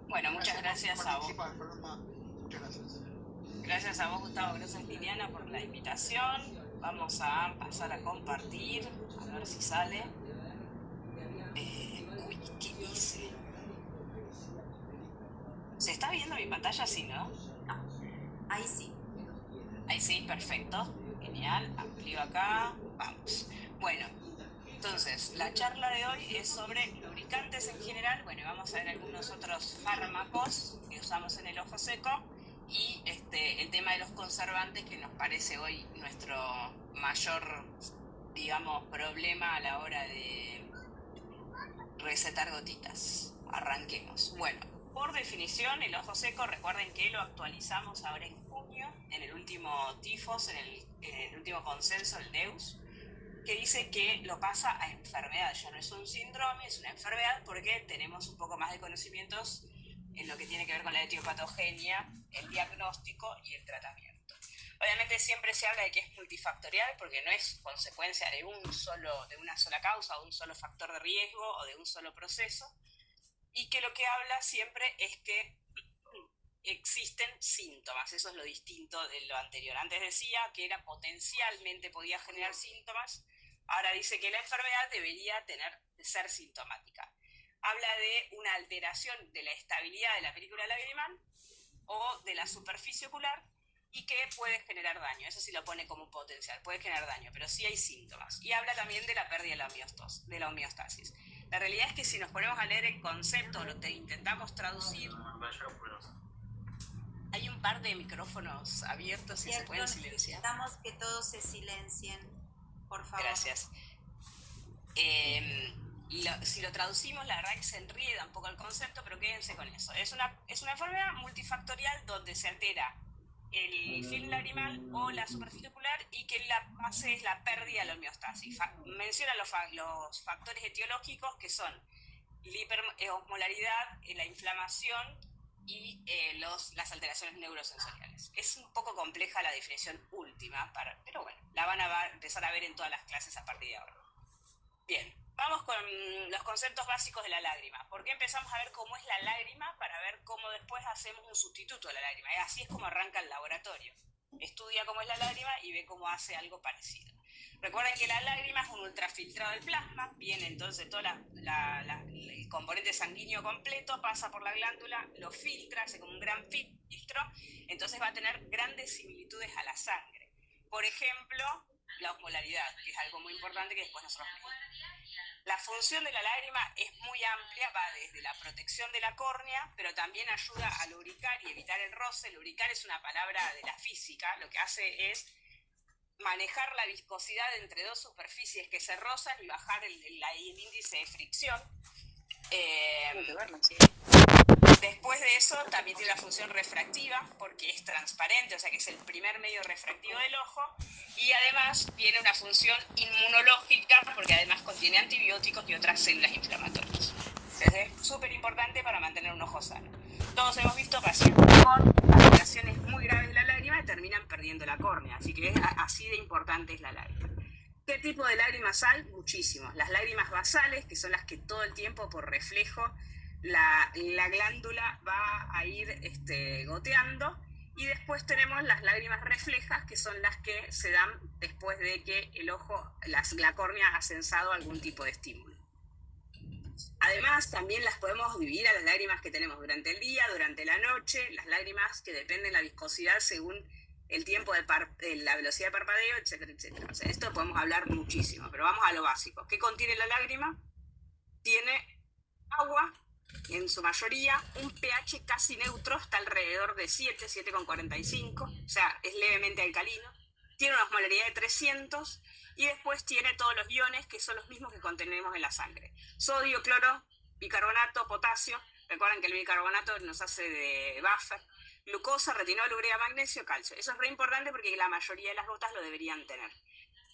Bueno, muchas gracias a vos. Participa del programa. Muchas gracias. Gracias a vos, Gustavo Grosso Liliana, por la invitación. Vamos a pasar a compartir, a ver si sale. Uy, ¿qué hice? ¿Se está viendo mi pantalla? Sí, ¿no? Ahí sí. Ahí sí, perfecto. Genial. Amplío acá. Vamos. Bueno, entonces, la charla de hoy es sobre lubricantes en general. Bueno, vamos a ver algunos otros fármacos que usamos en el ojo seco y el tema de los conservantes, que nos parece hoy nuestro mayor, digamos, problema a la hora de recetar gotitas. Arranquemos. Bueno, por definición, el ojo seco, recuerden que lo actualizamos ahora en junio, en el último TIFOS, en el último consenso, el DEUS, que dice que lo pasa a enfermedad. Ya no es un síndrome, es una enfermedad, porque tenemos un poco más de conocimientos en lo que tiene que ver con la etiopatogenia, el diagnóstico y el tratamiento. Obviamente siempre se habla de que es multifactorial, porque no es consecuencia de una sola causa o un solo factor de riesgo o de un solo proceso, y que lo que habla siempre es que existen síntomas. Eso es lo distinto de lo anterior. Antes decía que era potencialmente podía generar síntomas, ahora dice que la enfermedad debería ser sintomática. Habla de una alteración de la estabilidad de la película lagrimal o de la superficie ocular y que puede generar daño. Eso sí lo pone como un potencial, puede generar daño, pero sí hay síntomas. Y habla también de la pérdida de la homeostasis. La realidad es que si nos ponemos a leer el concepto, lo que intentamos traducir, hay un par de micrófonos abiertos y se pueden silenciar. Necesitamos que todos se silencien, por favor. Gracias. Si lo traducimos, la verdad que se enrieda un poco el concepto, pero quédense con eso. Es una enfermedad multifactorial donde se altera el film lagrimal o la superficie ocular y que la base es la pérdida de la homeostasis. Menciona los factores etiológicos, que son la hiperosmolaridad, la inflamación y las alteraciones neurosensoriales. Es un poco compleja la definición última, pero bueno, la van a empezar a ver en todas las clases a partir de ahora. Bien, vamos con los conceptos básicos de la lágrima. ¿Por qué empezamos a ver cómo es la lágrima? Para ver cómo después hacemos un sustituto de la lágrima. Así es como arranca el laboratorio. Estudia cómo es la lágrima y ve cómo hace algo parecido. Recuerden que la lágrima es un ultrafiltrado del plasma, viene entonces todo el componente sanguíneo completo, pasa por la glándula, lo filtra, hace como un gran filtro, entonces va a tener grandes similitudes a la sangre. Por ejemplo, la osmolaridad, que es algo muy importante que después nosotros medimos. La función de la lágrima es muy amplia, va desde la protección de la córnea, pero también ayuda a lubricar y evitar el roce. Lubricar es una palabra de la física, lo que hace es manejar la viscosidad entre dos superficies que se rozan y bajar el índice de fricción. Después de eso también tiene una función refractiva, porque es transparente, o sea que es el primer medio refractivo del ojo, y además tiene una función inmunológica, porque además contiene antibióticos y otras células inflamatorias. Entonces es súper importante para mantener un ojo sano. Todos hemos visto pacientes con alteraciones muy graves de la lágrima y terminan perdiendo la córnea, así que así de importante es la lágrima. ¿Qué tipo de lágrimas hay? Muchísimos. Las lágrimas basales, que son las que todo el tiempo por reflejo la glándula va a ir goteando, y después tenemos las lágrimas reflejas, que son las que se dan después de que el ojo, la córnea ha sensado algún tipo de estímulo. Además, también las podemos dividir a las lágrimas que tenemos durante el día, durante la noche, las lágrimas que dependen de la viscosidad según el tiempo de la velocidad de parpadeo, etcétera, etcétera. O sea, esto podemos hablar muchísimo, pero vamos a lo básico. ¿Qué contiene la lágrima? Tiene agua, en su mayoría, un pH casi neutro, está alrededor de 7,45, o sea, es levemente alcalino, tiene una osmolaridad de 300, y después tiene todos los iones, que son los mismos que contenemos en la sangre: sodio, cloro, bicarbonato, potasio. Recuerden que el bicarbonato nos hace de buffer, glucosa, retinol, urea, magnesio, calcio. Eso es re importante porque la mayoría de las gotas lo deberían tener.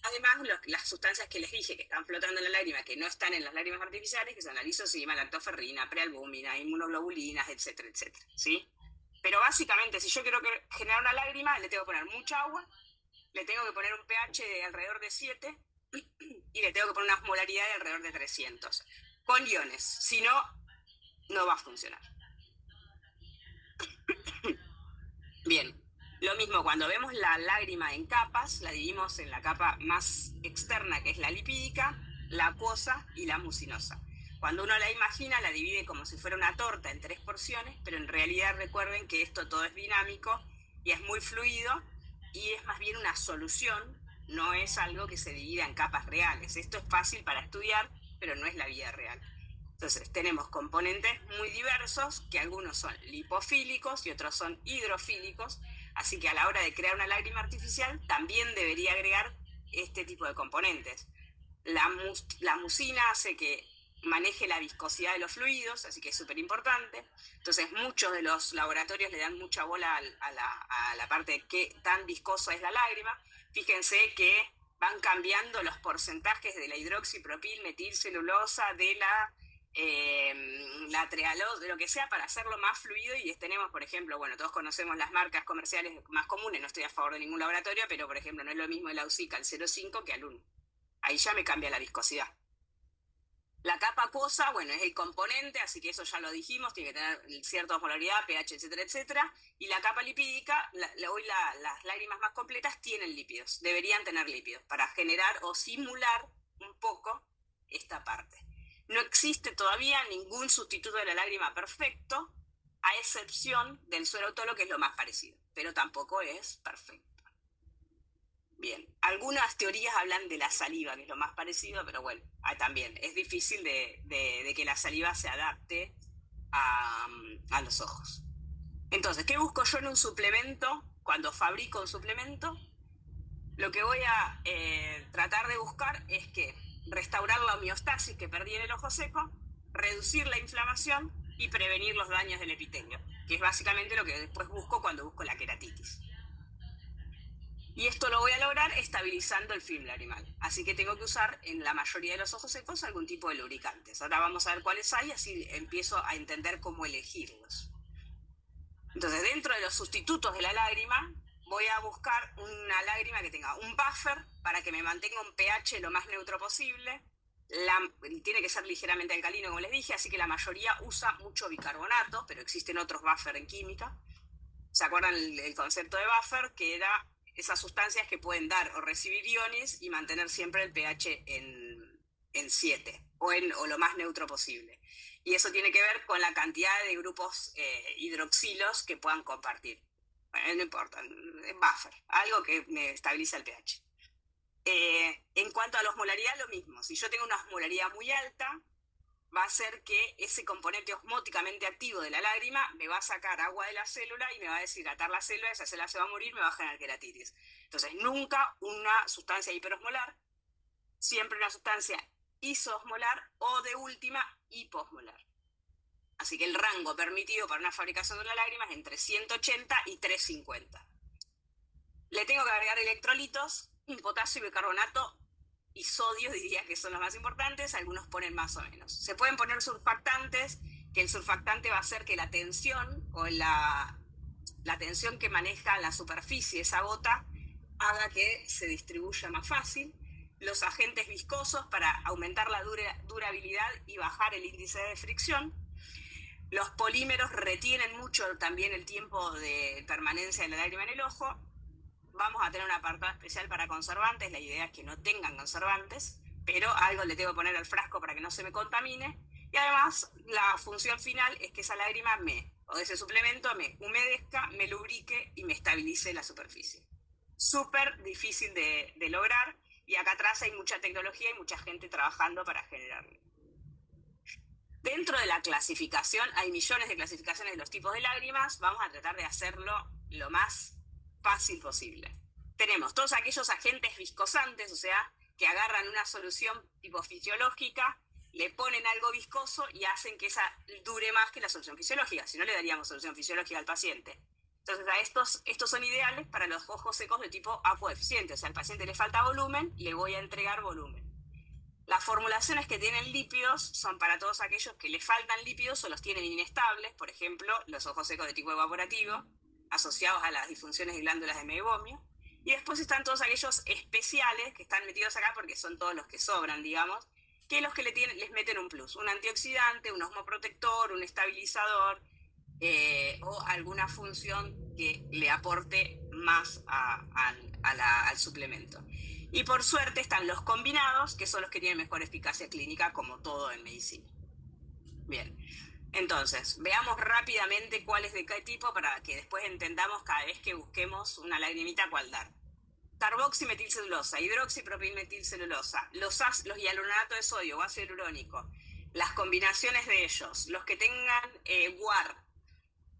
Además, las sustancias que les dije que están flotando en la lágrima, que no están en las lágrimas artificiales, que son la lisozima, lactoferrina, prealbúmina, inmunoglobulinas, etcétera, etcétera, ¿sí? Pero básicamente, si yo quiero generar una lágrima, le tengo que poner mucha agua, le tengo que poner un pH de alrededor de 7 y le tengo que poner una osmolaridad de alrededor de 300, con iones. Si no, no va a funcionar. Bien, lo mismo cuando vemos la lágrima en capas, la dividimos en la capa más externa, que es la lipídica, la acuosa y la mucinosa. Cuando uno la imagina, la divide como si fuera una torta en 3 porciones, pero en realidad recuerden que esto todo es dinámico y es muy fluido y es más bien una solución, no es algo que se divida en capas reales. Esto es fácil para estudiar, pero no es la vida real. Entonces tenemos componentes muy diversos, que algunos son lipofílicos y otros son hidrofílicos, así que a la hora de crear una lágrima artificial también debería agregar este tipo de componentes. La mucina hace que maneje la viscosidad de los fluidos, así que es súper importante. Entonces muchos de los laboratorios le dan mucha bola a la parte de qué tan viscosa es la lágrima. Fíjense que van cambiando los porcentajes de la hidroxipropil metilcelulosa, de la trealosa, de lo que sea, para hacerlo más fluido. Y tenemos, por ejemplo, bueno, todos conocemos las marcas comerciales más comunes, no estoy a favor de ningún laboratorio, pero por ejemplo no es lo mismo el Ausica al 0,5 que al 1. Ahí ya me cambia la viscosidad. La capa acuosa, bueno, es el componente, así que eso ya lo dijimos, tiene que tener cierta osmolaridad, pH, etcétera, etcétera. Y la capa lipídica, hoy las lágrimas más completas tienen lípidos, deberían tener lípidos, para generar o simular un poco esta parte. No existe todavía ningún sustituto de la lágrima perfecto, a excepción del suero autólogo, que es lo más parecido, pero tampoco es perfecto. Bien, algunas teorías hablan de la saliva, que es lo más parecido, pero bueno, también es difícil de que la saliva se adapte a los ojos. Entonces, ¿qué busco yo en un suplemento? Cuando fabrico un suplemento, lo que voy a tratar de buscar es que restaurar la homeostasis que perdí en el ojo seco, reducir la inflamación y prevenir los daños del epitelio, que es básicamente lo que después busco cuando busco la queratitis. Y esto lo voy a lograr estabilizando el film lagrimal. Así que tengo que usar en la mayoría de los ojos secos algún tipo de lubricantes. Ahora vamos a ver cuáles hay, así empiezo a entender cómo elegirlos. Entonces, dentro de los sustitutos de la lágrima, voy a buscar una lágrima que tenga un buffer para que me mantenga un pH lo más neutro posible. Tiene que ser ligeramente alcalino, como les dije, así que la mayoría usa mucho bicarbonato, pero existen otros buffers en química. ¿Se acuerdan el concepto de buffer? Que era esas sustancias que pueden dar o recibir iones y mantener siempre el pH en 7 o lo más neutro posible. Y eso tiene que ver con la cantidad de grupos hidroxilos que puedan compartir. Bueno, no importa, buffer, algo que me estabiliza el pH. En cuanto a la osmolaridad, lo mismo. Si yo tengo una osmolaridad muy alta, va a hacer que ese componente osmóticamente activo de la lágrima me va a sacar agua de la célula y me va a deshidratar la célula, esa célula se va a morir, me va a generar queratitis. Entonces, nunca una sustancia hiperosmolar, siempre una sustancia isoosmolar o de última hiposmolar. Así que el rango permitido para una fabricación de una lágrima es entre 180 y 350. Le tengo que agregar electrolitos, potasio y bicarbonato y sodio, diría que son los más importantes, algunos ponen más o menos. Se pueden poner surfactantes, que el surfactante va a hacer que la tensión o la tensión que maneja la superficie, esa gota, haga que se distribuya más fácil. Los agentes viscosos para aumentar la durabilidad y bajar el índice de fricción. Los polímeros retienen mucho también el tiempo de permanencia de la lágrima en el ojo. Vamos a tener un apartado especial para conservantes, la idea es que no tengan conservantes, pero algo le tengo que poner al frasco para que no se me contamine. Y además, la función final es que esa lágrima o ese suplemento me humedezca, me lubrique y me estabilice la superficie. Súper difícil de lograr, y acá atrás hay mucha tecnología y mucha gente trabajando para generarlo. Dentro de la clasificación, hay millones de clasificaciones de los tipos de lágrimas, vamos a tratar de hacerlo lo más fácil posible. Tenemos todos aquellos agentes viscosantes, o sea, que agarran una solución tipo fisiológica, le ponen algo viscoso y hacen que esa dure más que la solución fisiológica, si no le daríamos solución fisiológica al paciente. Entonces, estos son ideales para los ojos secos de tipo apodeficiente, o sea, al paciente le falta volumen, le voy a entregar volumen. Las formulaciones que tienen lípidos son para todos aquellos que le faltan lípidos o los tienen inestables, por ejemplo, los ojos secos de tipo evaporativo, asociados a las disfunciones de glándulas de Meibomian. Y después están todos aquellos especiales que están metidos acá porque son todos los que sobran, digamos, que los que les meten un plus, un antioxidante, un osmoprotector, un estabilizador, o alguna función que le aporte más al suplemento. Y por suerte están los combinados, que son los que tienen mejor eficacia clínica, como todo en medicina. Bien, entonces, veamos rápidamente cuál es de qué tipo para que después entendamos cada vez que busquemos una lagrimita cuál dar. Carboximetilcelulosa, hidroxipropilmetilcelulosa, los hialuronato de sodio o ácido hialurónico, las combinaciones de ellos, los que tengan guar,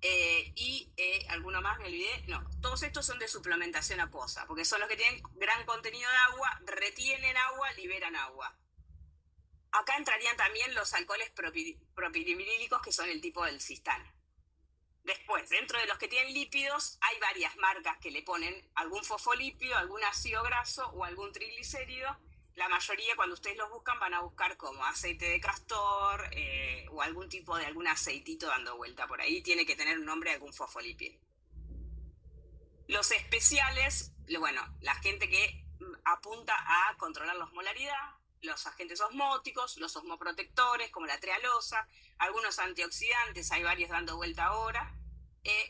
y alguno más me olvidé, no, todos estos son de suplementación acuosa, porque son los que tienen gran contenido de agua, retienen agua, liberan agua. Acá entrarían también los alcoholes propilinílicos, que son el tipo del Sistane. Después, dentro de los que tienen lípidos, hay varias marcas que le ponen algún fosfolípido, algún ácido graso o algún triglicérido. La mayoría, cuando ustedes los buscan, van a buscar como aceite de castor o algún tipo de algún aceitito dando vuelta por ahí. Tiene que tener un nombre de algún fosfolípido. Los especiales, bueno, la gente que apunta a controlar la osmolaridad, los agentes osmóticos, los osmoprotectores, como la trealosa, algunos antioxidantes, hay varios dando vuelta ahora,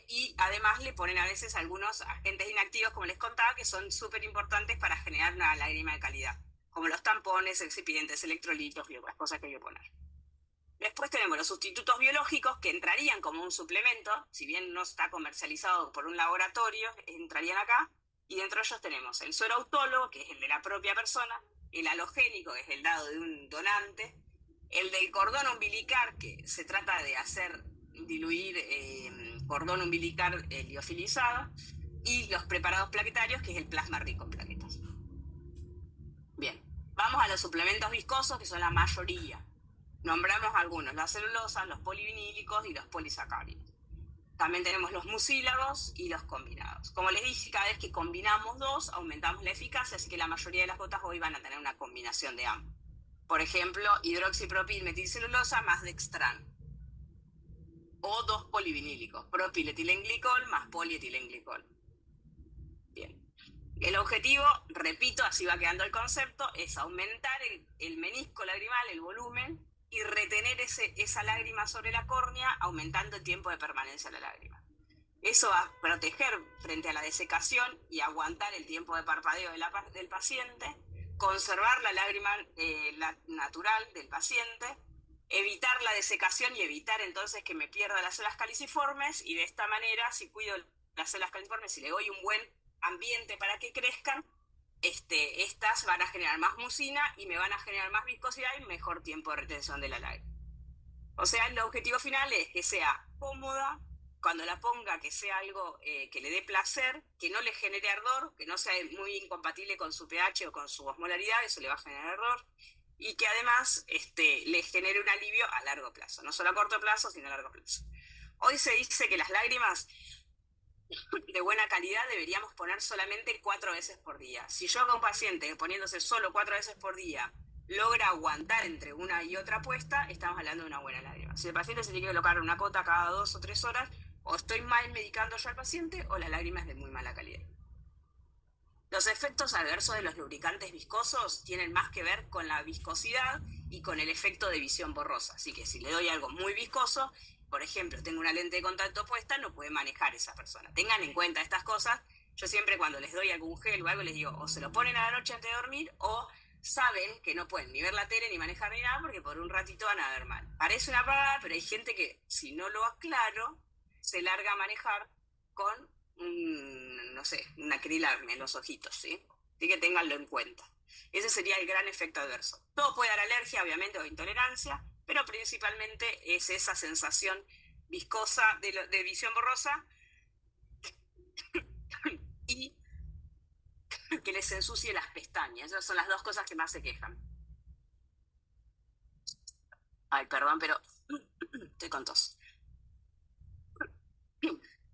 y además le ponen a veces algunos agentes inactivos, como les contaba, que son súper importantes para generar una lágrima de calidad, como los tampones, excipientes, electrolitos y otras cosas que hay que poner. Después tenemos los sustitutos biológicos, que entrarían como un suplemento, si bien no está comercializado por un laboratorio, entrarían acá, y dentro de ellos tenemos el suero autólogo, que es el de la propia persona, el halogénico, que es el dado de un donante, el del cordón umbilical, que se trata de hacer diluir cordón umbilical liofilizado, y los preparados plaquetarios, que es el plasma rico en plaquetas. Bien, vamos a los suplementos viscosos, que son la mayoría. Nombramos algunos, las celulosas, los polivinílicos y los polisacáridos. También tenemos los mucílagos y los combinados. Como les dije, cada vez que combinamos dos, aumentamos la eficacia, así que la mayoría de las gotas hoy van a tener una combinación de ambos. Por ejemplo, hidroxipropilmetilcelulosa más dextran. O dos polivinílicos, propiletilenglicol más polietilenglicol. Bien. El objetivo, repito, así va quedando el concepto, es aumentar el menisco lagrimal, el volumen, y retener esa lágrima sobre la córnea, aumentando el tiempo de permanencia de la lágrima. Eso va a proteger frente a la desecación y aguantar el tiempo de parpadeo del paciente, conservar la lágrima natural del paciente, evitar la desecación y evitar entonces que me pierda las células caliciformes, y de esta manera, si cuido las células caliciformes, si le doy un buen ambiente para que crezcan, estas van a generar más mucina y me van a generar más viscosidad y mejor tiempo de retención de la lágrima. O sea, el objetivo final es que sea cómoda, cuando la ponga, que sea algo que le dé placer, que no le genere ardor, que no sea muy incompatible con su pH o con su osmolaridad, eso le va a generar ardor, y que además le genere un alivio a largo plazo, no solo a corto plazo, sino a largo plazo. Hoy se dice que las lágrimas de buena calidad deberíamos poner solamente 4 veces por día. Si yo hago a un paciente poniéndose solo 4 veces por día logra aguantar entre una y otra puesta, estamos hablando de una buena lágrima. Si el paciente se tiene que colocar una cota cada 2 o 3 horas, o estoy mal medicando yo al paciente, o la lágrima es de muy mala calidad. Los efectos adversos de los lubricantes viscosos tienen más que ver con la viscosidad y con el efecto de visión borrosa. Así que si le doy algo muy viscoso, por ejemplo, tengo una lente de contacto puesta, no puede manejar esa persona. Tengan en cuenta estas cosas. Yo siempre, cuando les doy algún gel o algo, les digo, o se lo ponen a la noche antes de dormir, o saben que no pueden ni ver la tele, ni manejar, ni nada, porque por un ratito van a ver mal. Parece una pavada, pero hay gente que, si no lo aclaro, se larga a manejar con no sé, un acrilarme en los ojitos, ¿sí? Así que ténganlo en cuenta. Ese sería el gran efecto adverso. Todo puede dar alergia, obviamente, o intolerancia, pero principalmente es esa sensación viscosa de visión borrosa y que les ensucie las pestañas. Esas son las dos cosas que más se quejan. Ay, perdón, pero estoy con tos.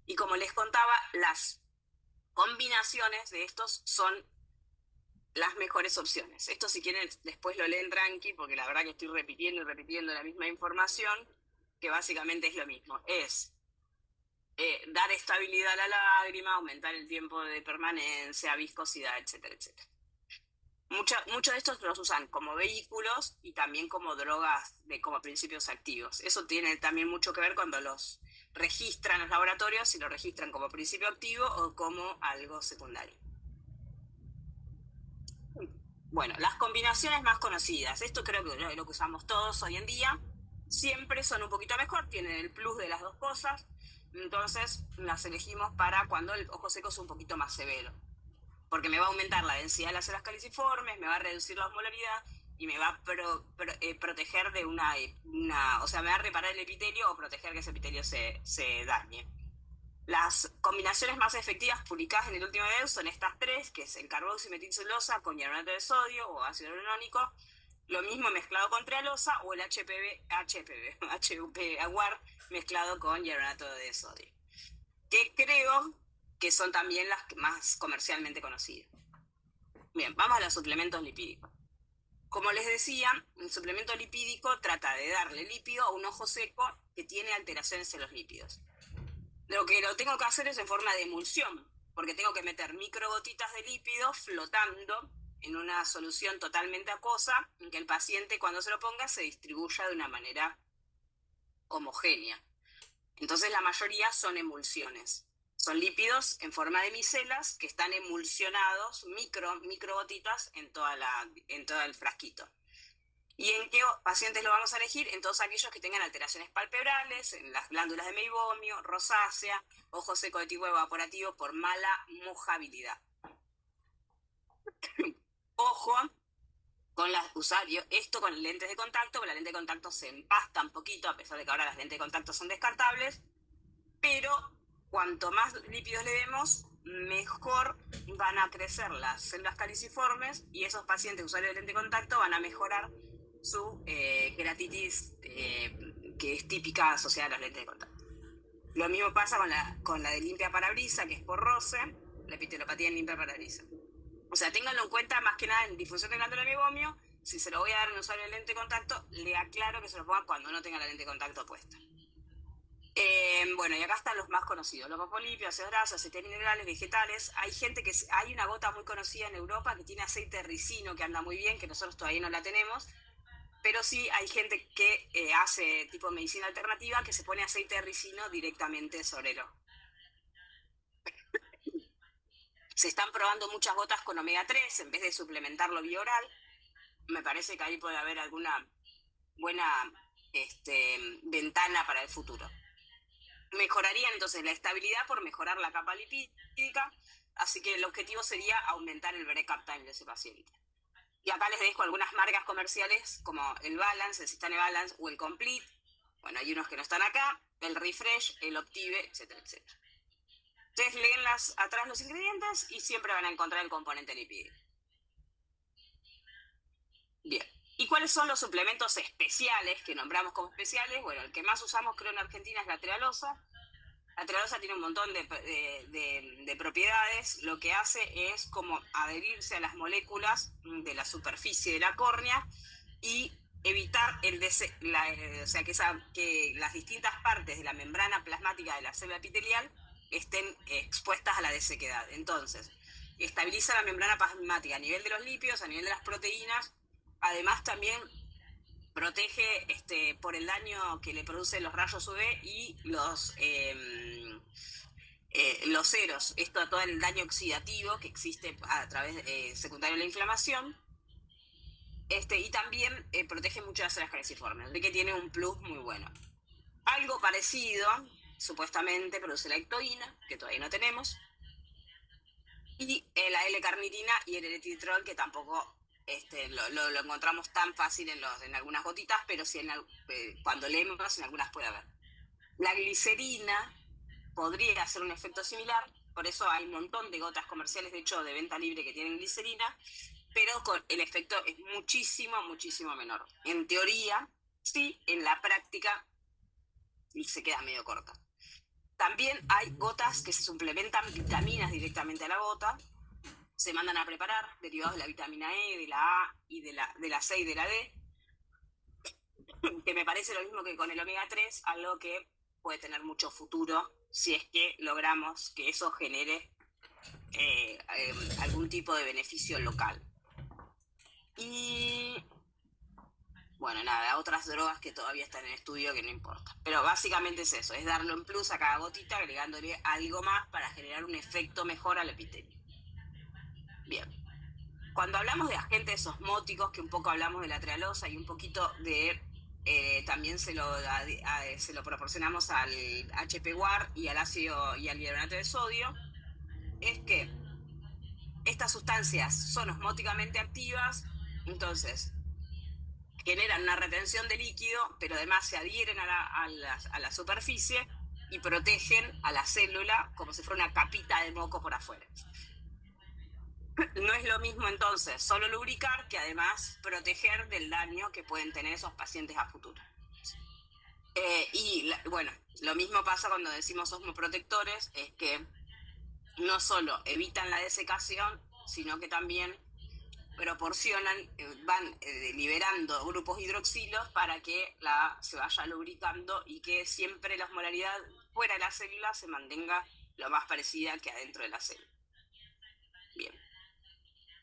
Y como les contaba, las combinaciones de estos son las mejores opciones. Esto, si quieren, después lo leen tranqui, porque la verdad que estoy repitiendo y repitiendo la misma información, que básicamente es lo mismo. Es dar estabilidad a la lágrima, aumentar el tiempo de permanencia, viscosidad, etcétera, etcétera. Muchos de estos los usan como vehículos y también como drogas, como principios activos. Eso tiene también mucho que ver cuando los registran los laboratorios si lo registran como principio activo o como algo secundario. Bueno, las combinaciones más conocidas, esto creo que es lo que usamos todos hoy en día, siempre son un poquito mejor, tienen el plus de las dos cosas, entonces las elegimos para cuando el ojo seco es un poquito más severo, porque me va a aumentar la densidad de las células caliciformes, me va a reducir la osmolaridad y me va a proteger de o sea, me va a reparar el epitelio o proteger que ese epitelio se dañe. Las combinaciones más efectivas publicadas en el último video son estas tres, que es el carboximetilcelulosa con hierronato de sodio o ácido hialurónico, lo mismo mezclado con trealosa, o el HUP aguar mezclado con hierronato de sodio, que creo que son también las más comercialmente conocidas. Bien, vamos a los suplementos lipídicos. Como les decía, el suplemento lipídico trata de darle lípido a un ojo seco que tiene alteraciones en los lípidos. Lo que lo tengo que hacer es en forma de emulsión, porque tengo que meter microgotitas de lípido flotando en una solución totalmente acuosa, en que el paciente cuando se lo ponga se distribuya de una manera homogénea. Entonces la mayoría son emulsiones. Son lípidos en forma de micelas que están emulsionados, microgotitas en todo el frasquito. ¿Y en qué pacientes lo vamos a elegir? En todos aquellos que tengan alteraciones palpebrales, en las glándulas de meibomio, rosácea, ojo seco de tipo evaporativo por mala mojabilidad. Ojo con usar esto con lentes de contacto, porque las lentes de contacto se empastan un poquito, a pesar de que ahora las lentes de contacto son descartables, pero cuanto más lípidos le demos, mejor van a crecer las células caliciformes y esos pacientes usuarios de lente de contacto van a mejorar su queratitis, que es típica asociada a los lentes de contacto. Lo mismo pasa con la de limpia parabrisa, que es por roce, la epitelopatía en limpia parabrisa. O sea, ténganlo en cuenta más que nada en disfunción de glándula de meibomio. Si se lo voy a dar a un usuario de lente de contacto, le aclaro que se lo ponga cuando no tenga la lente de contacto puesta. Bueno, y acá están los más conocidos: los fosfolípidos, ácidos grasos, aceites minerales, vegetales. Hay una gota muy conocida en Europa que tiene aceite de ricino, que anda muy bien, que nosotros todavía no la tenemos, pero sí hay gente que hace tipo medicina alternativa, que se pone aceite de ricino directamente sobre el ojo. Se están probando muchas gotas con omega 3 en vez de suplementarlo vía oral. Me parece que ahí puede haber alguna buena ventana para el futuro. Mejorarían entonces la estabilidad por mejorar la capa lipídica, así que el objetivo sería aumentar el break-up time de ese paciente. Y acá les dejo algunas marcas comerciales como el Balance, el Systane Balance o el Complete. Bueno, hay unos que no están acá, el Refresh, el Optive, etcétera, etcétera. Ustedes leen atrás los ingredientes y siempre van a encontrar el componente lipídico. Bien. ¿Y cuáles son los suplementos especiales que nombramos como especiales? Bueno, el que más usamos creo en Argentina es la trealosa. La trealosa tiene un montón de propiedades. Lo que hace es como adherirse a las moléculas de la superficie de la córnea y evitar o sea, que las distintas partes de la membrana plasmática de la célula epitelial estén expuestas a la desequedad. Entonces, estabiliza la membrana plasmática a nivel de los lípidos, a nivel de las proteínas. Además, también protege por el daño que le producen los rayos UV y los ceros. Todo el daño oxidativo que existe a través secundario de la inflamación. Y también protege mucho las células caliciformes, de que tiene un plus muy bueno. Algo parecido, supuestamente, produce la ectoína, que todavía no tenemos, y la L-carnitina y el L-titrol, que tampoco lo encontramos tan fácil en algunas gotitas, pero sí cuando leemos en algunas puede haber. La glicerina podría hacer un efecto similar, por eso hay un montón de gotas comerciales, de hecho, de venta libre que tienen glicerina, pero el efecto es muchísimo, muchísimo menor. En teoría, sí, en la práctica se queda medio corta. También hay gotas que se suplementan vitaminas directamente a la gota, se mandan a preparar derivados de la vitamina E, de la A y de la C y de la D, que me parece lo mismo que con el omega 3, algo que puede tener mucho futuro si es que logramos que eso genere algún tipo de beneficio local. Y bueno, nada, otras drogas que todavía están en estudio que no importa. Pero básicamente es eso, es darle un plus a cada gotita agregándole algo más para generar un efecto mejor al epitelio. Bien. Cuando hablamos de agentes osmóticos, que un poco hablamos de la trealosa y un poquito de... también se lo proporcionamos al HPGWAR y al ácido y al bicarbonato de sodio, es que estas sustancias son osmóticamente activas, entonces generan una retención de líquido, pero además se adhieren a la superficie y protegen a la célula como si fuera una capita de moco por afuera. No es lo mismo entonces solo lubricar que además proteger del daño que pueden tener esos pacientes a futuro. Bueno, lo mismo pasa cuando decimos osmoprotectores, es que no solo evitan la desecación, sino que también proporcionan, van liberando grupos hidroxilos para que se vaya lubricando y que siempre la osmolaridad fuera de la célula se mantenga lo más parecida que adentro de la célula. Bien.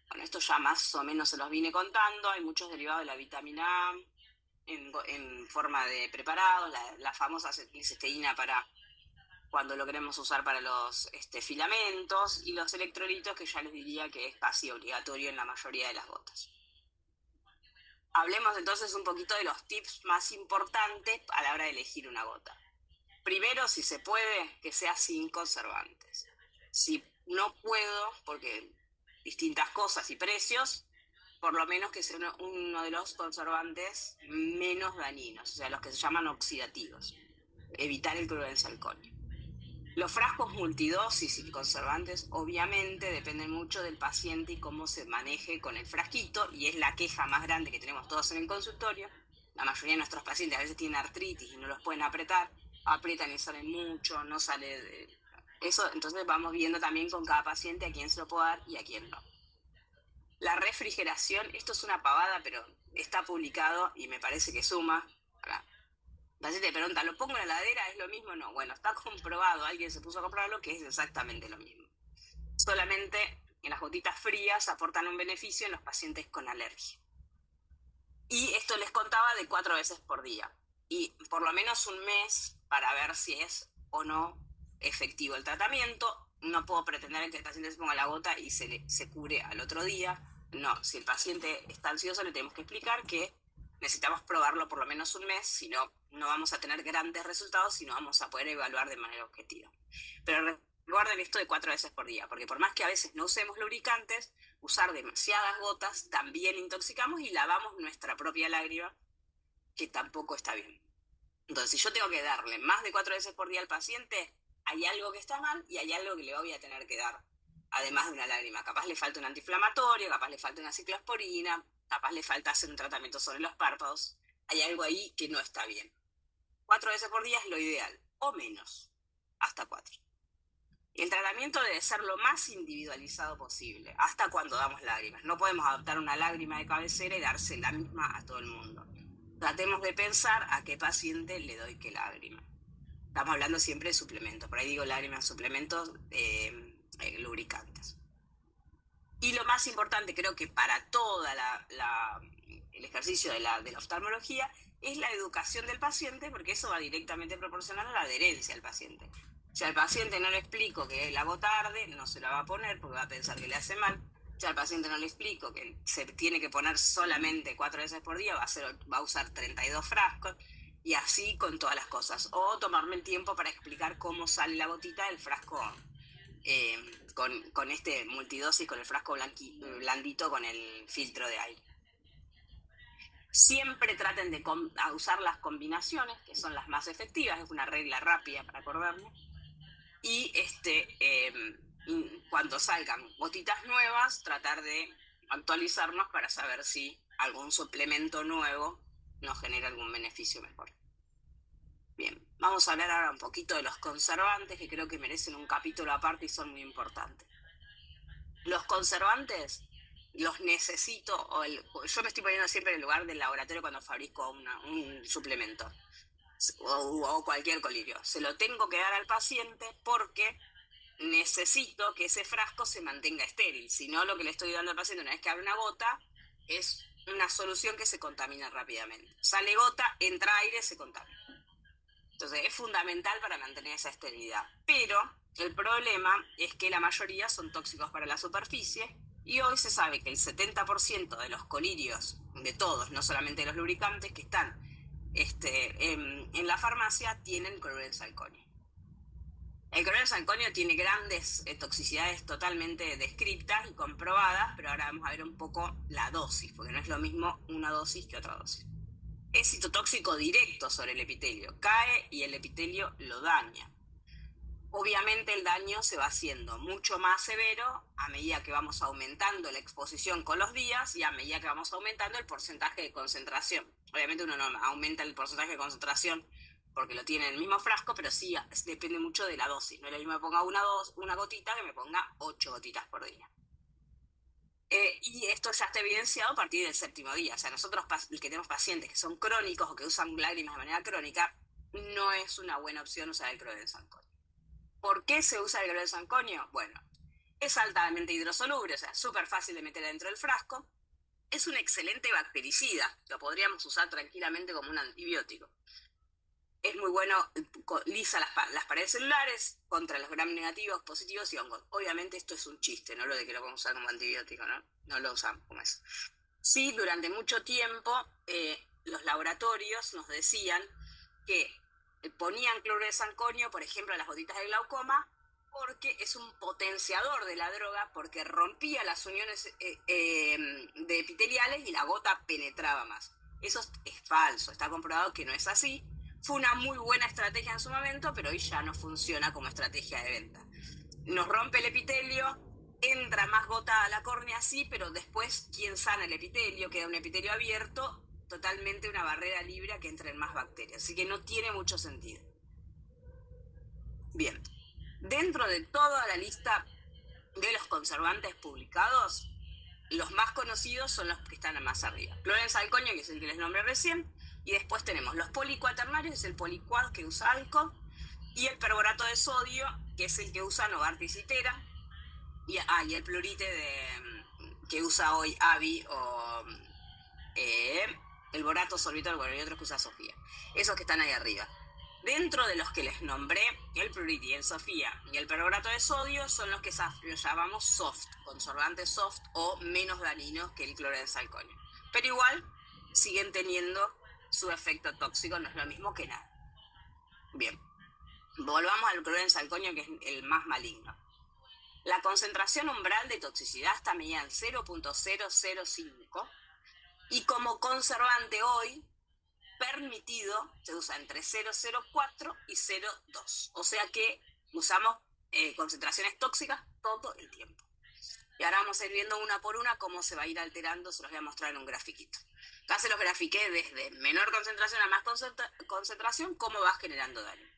Bueno, esto ya más o menos se los vine contando. Hay muchos derivados de la vitamina A en forma de preparados, la famosa acetilcisteína para cuando lo queremos usar para los filamentos, y los electrolitos, que ya les diría que es casi obligatorio en la mayoría de las gotas. Hablemos entonces un poquito de los tips más importantes a la hora de elegir una gota. Primero, si se puede, que sea sin conservantes. Si no puedo, porque distintas cosas y precios, por lo menos que sea uno de los conservantes menos dañinos, o sea, los que se llaman oxidativos. Evitar el clorbenzoalcohol. Los frascos multidosis y conservantes obviamente dependen mucho del paciente y cómo se maneje con el frasquito, y es la queja más grande que tenemos todos en el consultorio. La mayoría de nuestros pacientes a veces tienen artritis y no los pueden apretar, aprietan y salen mucho, no sale de... Eso, entonces vamos viendo también con cada paciente a quién se lo puede dar y a quién no. La refrigeración, esto es una pavada, pero está publicado y me parece que suma. La paciente te pregunta, ¿lo pongo en la heladera? ¿Es lo mismo? No, bueno, está comprobado, alguien se puso a comprobarlo, que es exactamente lo mismo. Solamente en las gotitas frías aportan un beneficio en los pacientes con alergia. Y esto les contaba de 4 veces por día. Y por lo menos un mes para ver si es o no efectivo el tratamiento. No puedo pretender que el paciente se ponga la gota y se cure al otro día. No, si el paciente está ansioso le tenemos que explicar que necesitamos probarlo por lo menos un mes, si no, no vamos a tener grandes resultados y no vamos a poder evaluar de manera objetiva. Pero recuerden esto de 4 veces por día, porque por más que a veces no usemos lubricantes, usar demasiadas gotas también intoxicamos y lavamos nuestra propia lágrima, que tampoco está bien. Entonces, si yo tengo que darle más de 4 veces por día al paciente, hay algo que está mal y hay algo que le voy a tener que dar, además de una lágrima. Capaz le falta un antiinflamatorio, capaz le falta una ciclosporina, capaz le falta hacer un tratamiento sobre los párpados. Hay algo ahí que no está bien. 4 veces por día es lo ideal, o menos, hasta 4. Y el tratamiento debe ser lo más individualizado posible, hasta cuando damos lágrimas. No podemos adoptar una lágrima de cabecera y darse la misma a todo el mundo. Tratemos de pensar a qué paciente le doy qué lágrima. Estamos hablando siempre de suplementos, por ahí digo lágrimas, suplementos, lubricantes. Y lo más importante, creo que para todo el ejercicio de la oftalmología, es la educación del paciente, porque eso va directamente proporcional a la adherencia al paciente. Si al paciente no le explico que la gota arde, no se la va a poner porque va a pensar que le hace mal. Si al paciente no le explico que se tiene que poner solamente 4 veces por día, va a usar 32 frascos, y así con todas las cosas. O tomarme el tiempo para explicar cómo sale la gotita del frasco, con este multidosis, con el frasco blandito con el filtro de aire. Siempre traten de usar las combinaciones, que son las más efectivas, es una regla rápida para acordarme. Y cuando salgan gotitas nuevas, tratar de actualizarnos para saber si algún suplemento nuevo nos genera algún beneficio mejor. Bien, vamos a hablar ahora un poquito de los conservantes, que creo que merecen un capítulo aparte y son muy importantes. Los conservantes los necesito, yo me estoy poniendo siempre en el lugar del laboratorio cuando fabrico un suplemento o cualquier colirio. Se lo tengo que dar al paciente porque necesito que ese frasco se mantenga estéril. Si no, lo que le estoy dando al paciente una vez que abre una gota es una solución que se contamina rápidamente. Sale gota, entra aire, se contamina. Entonces es fundamental para mantener esa esterilidad. Pero el problema es que la mayoría son tóxicos para la superficie y hoy se sabe que el 70% de los colirios, de todos, no solamente de los lubricantes que están en la farmacia, tienen cloruro de salconio. El cloruro de salconio tiene grandes toxicidades totalmente descritas y comprobadas, pero ahora vamos a ver un poco la dosis, porque no es lo mismo una dosis que otra dosis. Es citotóxico directo sobre el epitelio, cae y el epitelio lo daña. Obviamente el daño se va haciendo mucho más severo a medida que vamos aumentando la exposición con los días y a medida que vamos aumentando el porcentaje de concentración. Obviamente uno no aumenta el porcentaje de concentración porque lo tiene en el mismo frasco, pero sí depende mucho de la dosis. No es lo mismo que me ponga una gotita que me ponga 8 gotitas por día. Y esto ya está evidenciado a partir del 7º día. O sea, nosotros que tenemos pacientes que son crónicos o que usan lágrimas de manera crónica, no es una buena opción usar el cloruro de salconio. ¿Por qué se usa el cloruro de salconio? Bueno, es altamente hidrosoluble, o sea, súper fácil de meter dentro del frasco. Es un excelente bactericida, lo podríamos usar tranquilamente como un antibiótico. Es muy bueno, lisa las paredes celulares contra los gram negativos, positivos y hongos. Obviamente esto es un chiste, no lo de que lo podemos usar como antibiótico, ¿no? No lo usamos como eso. Sí, durante mucho tiempo los laboratorios nos decían que ponían cloruro de salconio, por ejemplo, a las gotitas de glaucoma, porque es un potenciador de la droga, porque rompía las uniones de epiteliales y la gota penetraba más. Eso es falso, está comprobado que no es así. Fue una muy buena estrategia en su momento, pero hoy ya no funciona como estrategia de venta. Nos rompe el epitelio, entra más gota a la córnea, sí, pero después, ¿quién sana el epitelio? Queda un epitelio abierto, totalmente una barrera libre a que entren más bacterias. Así que no tiene mucho sentido. Bien, dentro de toda la lista de los conservantes publicados, los más conocidos son los que están más arriba. Cloruro de salconio, que es el que les nombré recién, y después tenemos los policuaternarios, que es el policuad que usa Alco, y el perborato de sodio, que es el que usa Novartis y Tera, y el plurite que usa hoy Avi o el borato sorbitol, bueno, y otros que usa Sofía. Esos que están ahí arriba. Dentro de los que les nombré, el pluriti, el Sofía y el perborato de sodio son los que llamamos soft, conservantes soft o menos dañinos que el cloruro de salconio. Pero igual siguen teniendo su efecto tóxico, no es lo mismo que nada. Bien, volvamos al cloruro de salconio, que es el más maligno. La concentración umbral de toxicidad está medida en 0.005 y como conservante hoy permitido se usa entre 0,04 y 0,2. O sea que usamos concentraciones tóxicas todo el tiempo. Y ahora vamos a ir viendo una por una cómo se va a ir alterando, se los voy a mostrar en un grafiquito. Acá se los grafiqué desde menor concentración a más concentración, cómo va generando daño.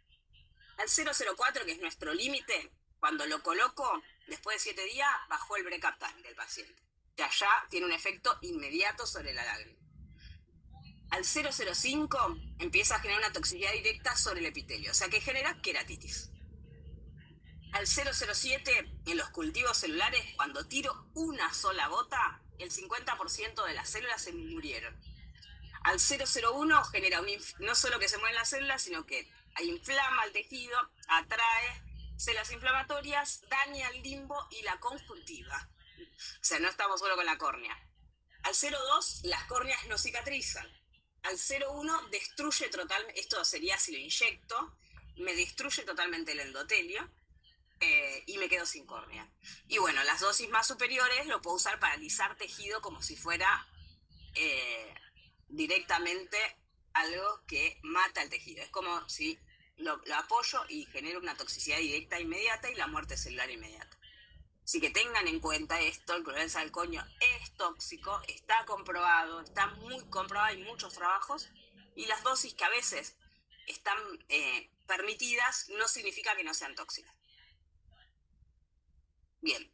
Al 0,04, que es nuestro límite, cuando lo coloco, después de 7 días, bajó el brecaptán del paciente. Que allá tiene un efecto inmediato sobre la lágrima. Al 0,05 empieza a generar una toxicidad directa sobre el epitelio, o sea que genera queratitis. Al 0,07 en los cultivos celulares, cuando tiro una sola gota, el 50% de las células se murieron. Al 0,01 genera no solo que se mueven las células, sino que inflama el tejido, atrae células inflamatorias, daña el limbo y la conjuntiva. O sea, no estamos solo con la córnea. Al 0,2 las córneas no cicatrizan. Al 0,1 destruye totalmente, esto sería si lo inyecto, me destruye totalmente el endotelio y me quedo sin córnea. Y bueno, las dosis más superiores lo puedo usar para alisar tejido como si fuera directamente algo que mata el tejido. Es como si lo apoyo y genero una toxicidad directa inmediata y la muerte celular inmediata. Así que tengan en cuenta esto, el cloruro de salconio es tóxico, está comprobado, está muy comprobado, hay muchos trabajos, y las dosis que a veces están permitidas no significa que no sean tóxicas. Bien,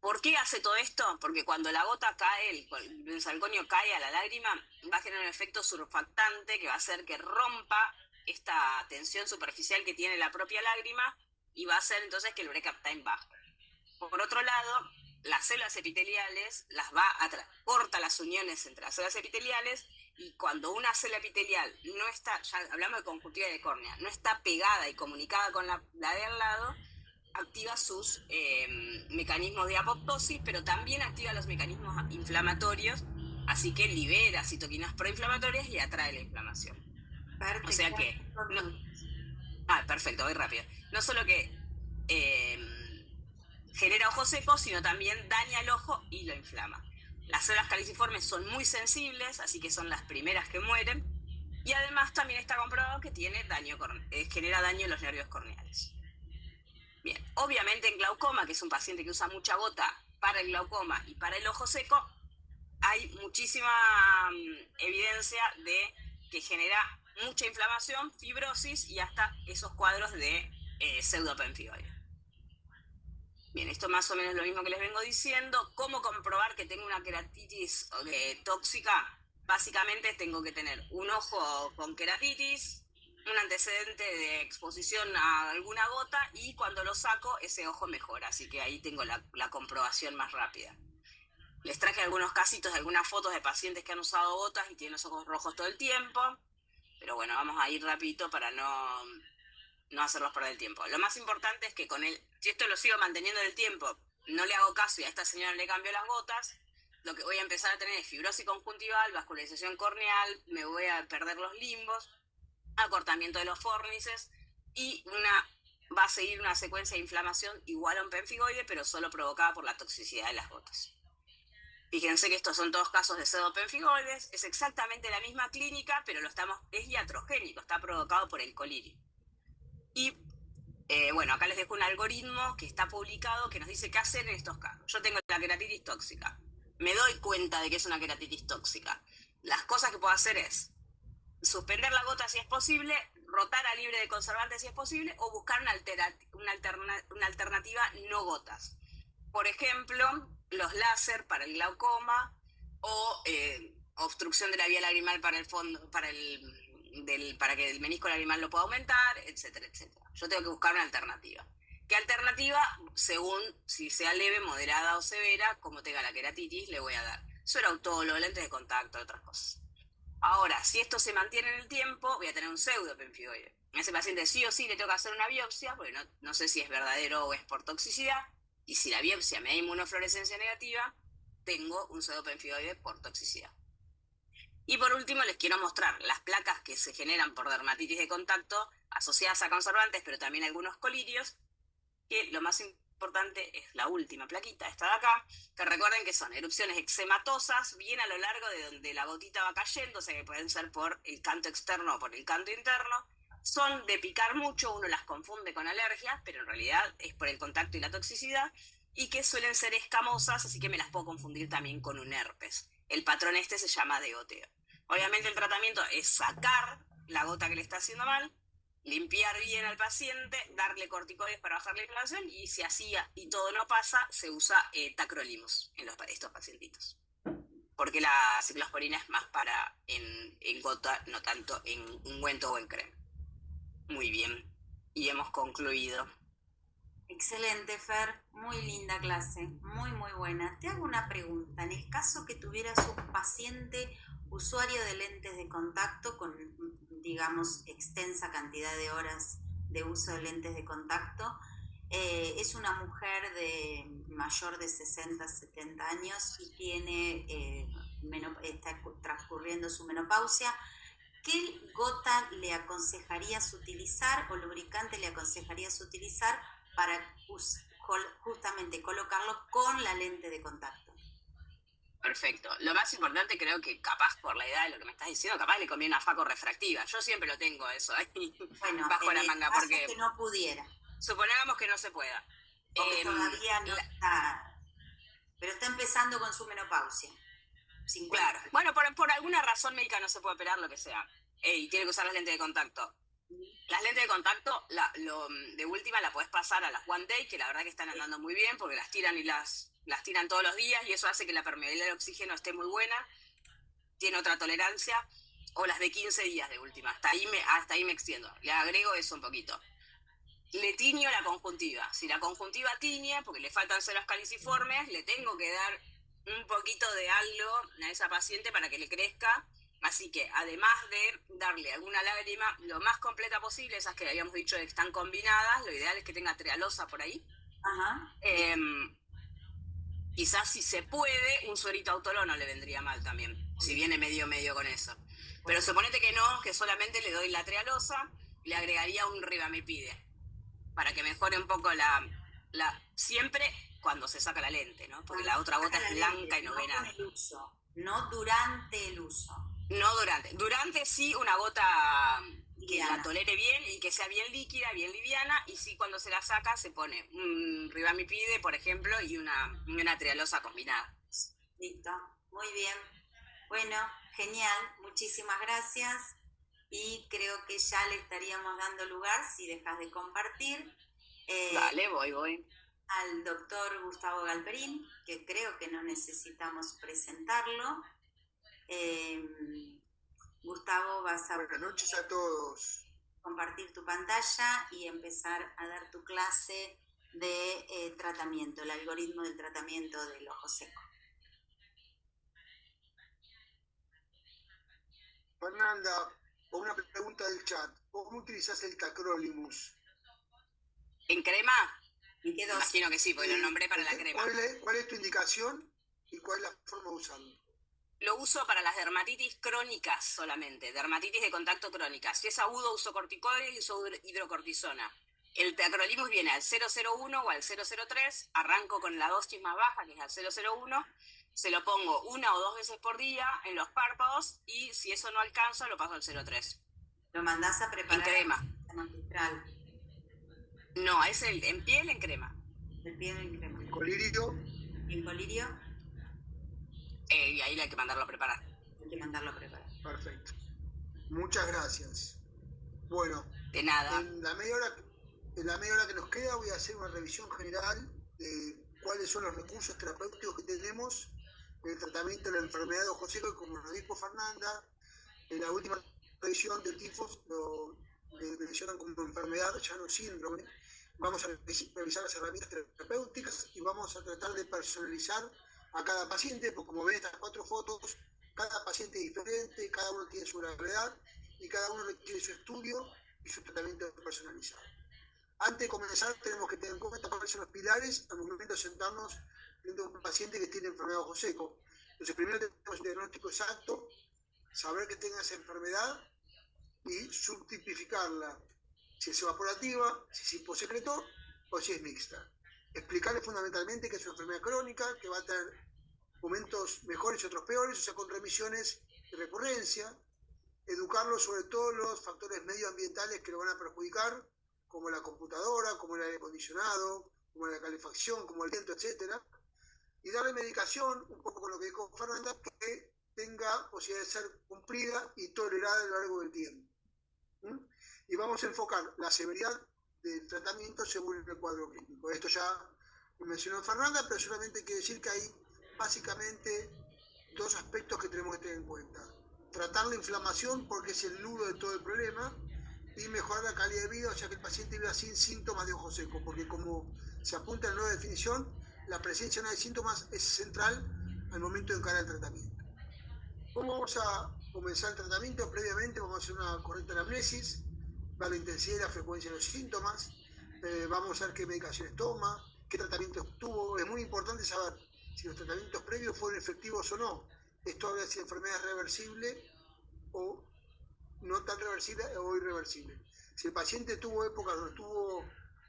¿por qué hace todo esto? Porque cuando la gota cae, el salconio cae a la lágrima, va a generar un efecto surfactante que va a hacer que rompa esta tensión superficial que tiene la propia lágrima y va a hacer entonces que el brecaptán baje. Por otro lado, las células epiteliales corta las uniones entre las células epiteliales, y cuando una célula epitelial no está, ya hablamos de conjuntiva de córnea, no está pegada y comunicada con la de al lado, activa sus mecanismos de apoptosis, pero también activa los mecanismos inflamatorios, así que libera citoquinas proinflamatorias y atrae la inflamación. Perfecto. O sea que... perfecto, voy rápido. No solo que genera ojo seco, sino también daña el ojo y lo inflama. Las células caliciformes son muy sensibles, así que son las primeras que mueren, y además también está comprobado que genera daño en los nervios corneales. Bien, obviamente en glaucoma, que es un paciente que usa mucha gota para el glaucoma y para el ojo seco, hay muchísima evidencia de que genera mucha inflamación, fibrosis y hasta esos cuadros de pseudopemfigoide. Bien, esto más o menos es lo mismo que les vengo diciendo. ¿Cómo comprobar que tengo una queratitis tóxica? Básicamente tengo que tener un ojo con queratitis, un antecedente de exposición a alguna gota, y cuando lo saco ese ojo mejora, así que ahí tengo la comprobación más rápida. Les traje algunos casitos, algunas fotos de pacientes que han usado gotas y tienen los ojos rojos todo el tiempo, pero bueno, vamos a ir rapidito para no hacerlos perder el tiempo. Lo más importante es que si esto lo sigo manteniendo en el tiempo, no le hago caso y a esta señora le cambio las gotas, lo que voy a empezar a tener es fibrosis conjuntival, vascularización corneal, me voy a perder los limbos, acortamiento de los fórnices, y va a seguir una secuencia de inflamación igual a un pemfigoide, pero solo provocada por la toxicidad de las gotas. Fíjense que estos son todos casos de pseudopemfigoides, es exactamente la misma clínica, pero es iatrogénico, está provocado por el colirio. Y bueno, acá les dejo un algoritmo que está publicado que nos dice qué hacer en estos casos. Yo tengo la queratitis tóxica, me doy cuenta de que es una queratitis tóxica. Las cosas que puedo hacer es suspender la gota si es posible, rotar a libre de conservantes si es posible, o buscar una alternativa no gotas. Por ejemplo, los láser para el glaucoma, o obstrucción de la vía lagrimal para que el menisco lagrimal lo pueda aumentar, etcétera, etcétera. Yo tengo que buscar una alternativa. ¿Qué alternativa? Según si sea leve, moderada o severa, como tenga la queratitis, le voy a dar suerautólogo, lentes de contacto, otras cosas. Ahora, si esto se mantiene en el tiempo, voy a tener un pseudopemfigoide. A ese paciente sí o sí le tengo que hacer una biopsia, porque no sé si es verdadero o es por toxicidad, y si la biopsia me da inmunofluorescencia negativa, tengo un pseudopemfigoide por toxicidad. Y por último les quiero mostrar las placas que se generan por dermatitis de contacto asociadas a conservantes, pero también algunos colirios, que lo más importante es la última plaquita, esta de acá, que recuerden que son erupciones eczematosas, bien a lo largo de donde la gotita va cayendo, o sea que pueden ser por el canto externo o por el canto interno. Son de picar mucho, uno las confunde con alergias, pero en realidad es por el contacto y la toxicidad, y que suelen ser escamosas, así que me las puedo confundir también con un herpes. El patrón se llama de goteo. Obviamente el tratamiento es sacar la gota que le está haciendo mal, limpiar bien al paciente, darle corticoides para bajar la inflamación, y si así y todo no pasa, se usa tacrolimus en estos pacientitos. Porque la ciclosporina es más para en gota, no tanto en ungüento o en crema. Muy bien, y hemos concluido. Excelente, Fer, muy linda clase, muy muy buena. Te hago una pregunta, en el caso que tuvieras un paciente usuario de lentes de contacto con, digamos, extensa cantidad de horas de uso de lentes de contacto, es una mujer mayor de 60, 70 años y está transcurriendo su menopausia, ¿qué gota le aconsejarías utilizar o lubricante le aconsejarías utilizar para justamente colocarlo con la lente de contacto? Perfecto. Lo más importante, creo que capaz por la edad de lo que me estás diciendo, capaz le conviene una faco refractiva. Yo siempre lo tengo eso ahí bajo la manga, porque que no pudiera. Supongamos que no se pueda. Porque todavía no está, pero está empezando con su menopausia. 50. Claro. Bueno, por alguna razón médica no se puede operar, lo que sea. Y tiene que usar las lentes de contacto. Las lentes de contacto, de última la podés pasar a las One Day, que la verdad que están andando muy bien, porque las tiran y las tiran todos los días, y eso hace que la permeabilidad del oxígeno esté muy buena, tiene otra tolerancia, o las de 15 días de última, hasta ahí me extiendo, le agrego eso un poquito. le tiño la conjuntiva. Si la conjuntiva tiñe, porque le faltan células caliciformes, le tengo que dar un poquito de algo a esa paciente para que le crezca. Así que, además de darle alguna lágrima lo más completa posible, esas que habíamos dicho que están combinadas, lo ideal es que tenga trealosa por ahí. Ajá. Quizás si se puede, un suerito autoló no le vendría mal también, si viene medio con eso. Pero suponete que no, que solamente le doy la trealosa y le agregaría un ribamipide para que mejore un poco siempre cuando se saca la lente, ¿no? Porque la otra gota es blanca y no ve nada. No durante el uso. No durante. Durante sí una gota que Liviana. la tolere bien y que sea bien líquida, bien liviana, y sí cuando se la saca se pone un ribamipide, por ejemplo, y una trealosa combinada. Listo, muy bien. Bueno, genial, muchísimas gracias. Y creo que ya le estaríamos dando lugar, si dejas de compartir, Dale, voy. al doctor Gustavo Galperín, que creo que no necesitamos presentarlo. Gustavo, vas a Buenas noches a todos. compartir tu pantalla y empezar a dar tu clase de tratamiento, el algoritmo del tratamiento del ojo seco. Fernanda, una pregunta del chat. ¿Cómo utilizas el tacrolimus? ¿En crema? ¿En qué dosis? Imagino que sí, porque lo nombré para la crema. ¿Cuál es tu indicación y cuál es la forma de usarlo? Lo uso para las dermatitis crónicas solamente, dermatitis de contacto crónica. Si es agudo, uso corticoides y uso hidrocortisona. El tacrolimus viene al 001 o al 003, arranco con la dosis más baja, que es al 001, se lo pongo 1 o 2 veces por día en los párpados y si eso no alcanza, lo paso al 03. ¿Lo mandás a preparar? En crema. Magistral. No, es en piel en crema. El piel en crema. ¿En colirio? ¿En colirio? Y ahí hay que mandarlo a preparar. Hay que mandarlo a preparar. Perfecto. Muchas gracias. Bueno, de nada. En la media hora que nos queda voy a hacer una revisión general de cuáles son los recursos terapéuticos que tenemos en el tratamiento de la enfermedad de ojo seco, y como nos dijo Fernanda, en la última revisión del tifus lo mencionan como enfermedad, ya no síndrome. Vamos a revisar las herramientas terapéuticas y vamos a tratar de personalizar a cada paciente, porque como ven estas 4 fotos, cada paciente es diferente, cada uno tiene su gravedad y cada uno requiere su estudio y su tratamiento personalizado. Antes de comenzar tenemos que tener en cuenta cuáles son los pilares al momento de sentarnos frente a un paciente que tiene enfermedad de ojo seco. Entonces primero tenemos un diagnóstico exacto, saber que tenga esa enfermedad y subtipificarla, si es evaporativa, si es hiposecretor o si es mixta. Explicarle fundamentalmente que es una enfermedad crónica, que va a tener momentos mejores y otros peores, o sea, con remisiones de recurrencia. Educarlo sobre todos los factores medioambientales que lo van a perjudicar, como la computadora, como el aire acondicionado, como la calefacción, como el viento, etc. Y darle medicación, un poco con lo que dijo Fernanda, que tenga posibilidad de ser cumplida y tolerada a lo largo del tiempo. Y vamos a enfocar la severidad del tratamiento según el cuadro clínico. Esto ya lo mencionó Fernanda, pero solamente hay que decir que hay básicamente 2 aspectos que tenemos que tener en cuenta. Tratar la inflamación, porque es el nudo de todo el problema, y mejorar la calidad de vida, o sea que el paciente viva sin síntomas de ojo seco, porque como se apunta en la nueva definición, la presencia no de síntomas es central al momento de encarar el tratamiento. ¿Cómo vamos a comenzar el tratamiento? Previamente vamos a hacer una correcta anamnesis, ver la intensidad y la frecuencia de los síntomas, vamos a ver qué medicaciones toma, qué tratamientos tuvo. Es muy importante saber si los tratamientos previos fueron efectivos o no. Esto habla de si la enfermedad es reversible o no tan reversible o irreversible. Si el paciente tuvo épocas donde estuvo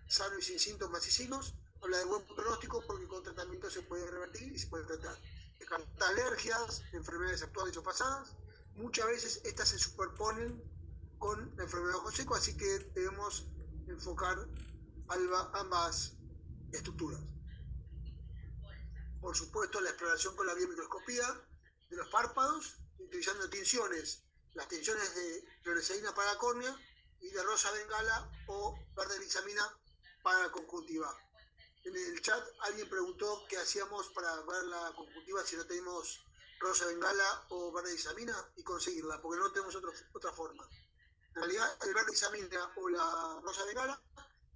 sano y sin síntomas y signos, habla de buen pronóstico, porque con tratamiento se puede revertir y se puede tratar. Descartar alergias, enfermedades actuales o pasadas. Muchas veces estas se superponen con la enfermedad de ojo seco, así que debemos enfocar ambas estructuras. Por supuesto, la exploración con la biomicroscopía de los párpados, utilizando tinciones, las tinciones de fluoresceína para la córnea y de rosa bengala o verde lizamina para la conjuntiva. En el chat alguien preguntó qué hacíamos para ver la conjuntiva si no tenemos rosa bengala o verde lizamina y conseguirla, porque no tenemos otra forma. En realidad, el verde lizamina o la rosa bengala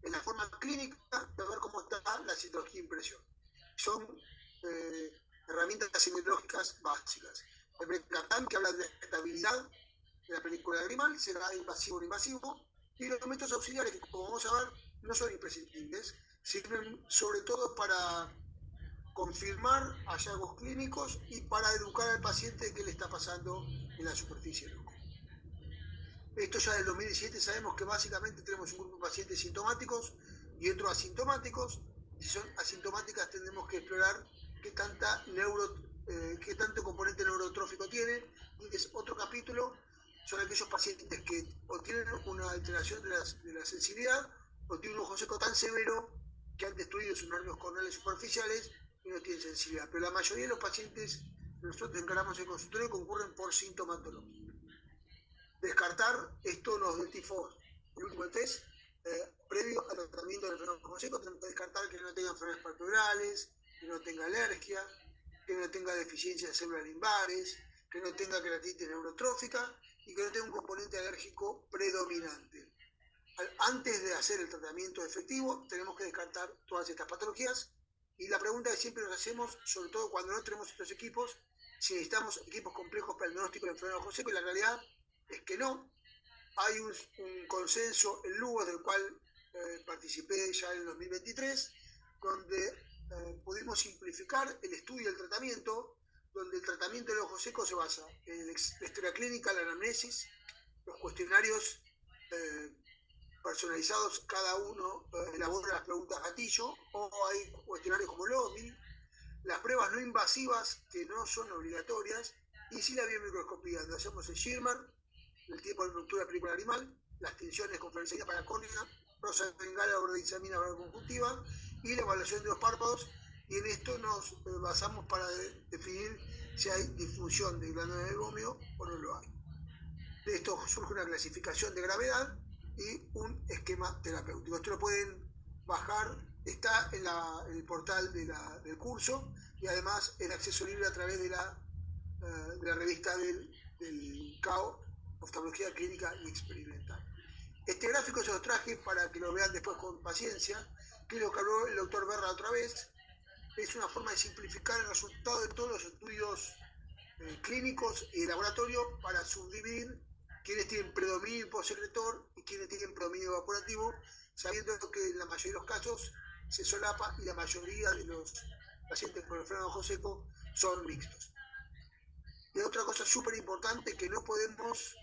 en la forma clínica de ver cómo está la citología de impresión. Son herramientas semiológicas básicas. El Brecaptan, que habla de estabilidad de la película lagrimal, será invasivo o no invasivo, y los métodos auxiliares, que como vamos a ver, no son imprescindibles, sirven sobre todo para confirmar hallazgos clínicos y para educar al paciente de qué le está pasando en la superficie del ojo. Esto ya del 2017 sabemos que básicamente tenemos un grupo de pacientes sintomáticos y otros asintomáticos. Si son asintomáticas tendremos que explorar qué tanto componente neurotrófico tiene, y es otro capítulo. Son aquellos pacientes que o tienen una alteración de la sensibilidad o tienen un ojo seco tan severo que han destruido sus nervios corneales superficiales y no tienen sensibilidad. Pero la mayoría de los pacientes que nosotros encaramos en el consultorio concurren por sintomatología. Descartar esto nos del tifo. El último test, previo al tratamiento del fenómeno ojo seco, tenemos que descartar que no tenga enfermedades palpebrales, que no tenga alergia, que no tenga deficiencia de células limbares, que no tenga queratitis neurotrófica y que no tenga un componente alérgico predominante. Antes de hacer el tratamiento efectivo, tenemos que descartar todas estas patologías. Y la pregunta que siempre nos hacemos, sobre todo cuando no tenemos estos equipos, si necesitamos equipos complejos para el diagnóstico de enfermedad de ojo seco, y la realidad es que no. Hay un consenso en Lugo, del cual participé ya en el 2023, donde pudimos simplificar el estudio y el tratamiento, donde el tratamiento del ojo seco se basa en la historia clínica, la anamnesis, los cuestionarios personalizados, cada uno elabora las preguntas gatillo, o hay cuestionarios como el OSMI, las pruebas no invasivas que no son obligatorias, y sí la biomicroscopía, donde hacemos el Schirmer, el tiempo de ruptura película animal, las tensiones con fluorescencia para córnea, rosa bengala o brodizamina para conjuntiva, y la evaluación de los párpados, y en esto nos basamos para definir si hay difusión de glándula del gómeo o no lo hay. De esto surge una clasificación de gravedad y un esquema terapéutico. Esto lo pueden bajar, está en el portal del curso, y además en acceso libre a través de la revista del CAO, Oftalmología Clínica y Experimental. Este gráfico se lo traje para que lo vean después con paciencia, que es lo que habló el doctor Berra otra vez. Es una forma de simplificar el resultado de todos los estudios clínicos y de laboratorio para subdividir quienes tienen predominio hiposecretor y quienes tienen predominio evaporativo, sabiendo que en la mayoría de los casos se solapa y la mayoría de los pacientes con enfermedad de ojo seco son mixtos. Y otra cosa súper importante, que no podemos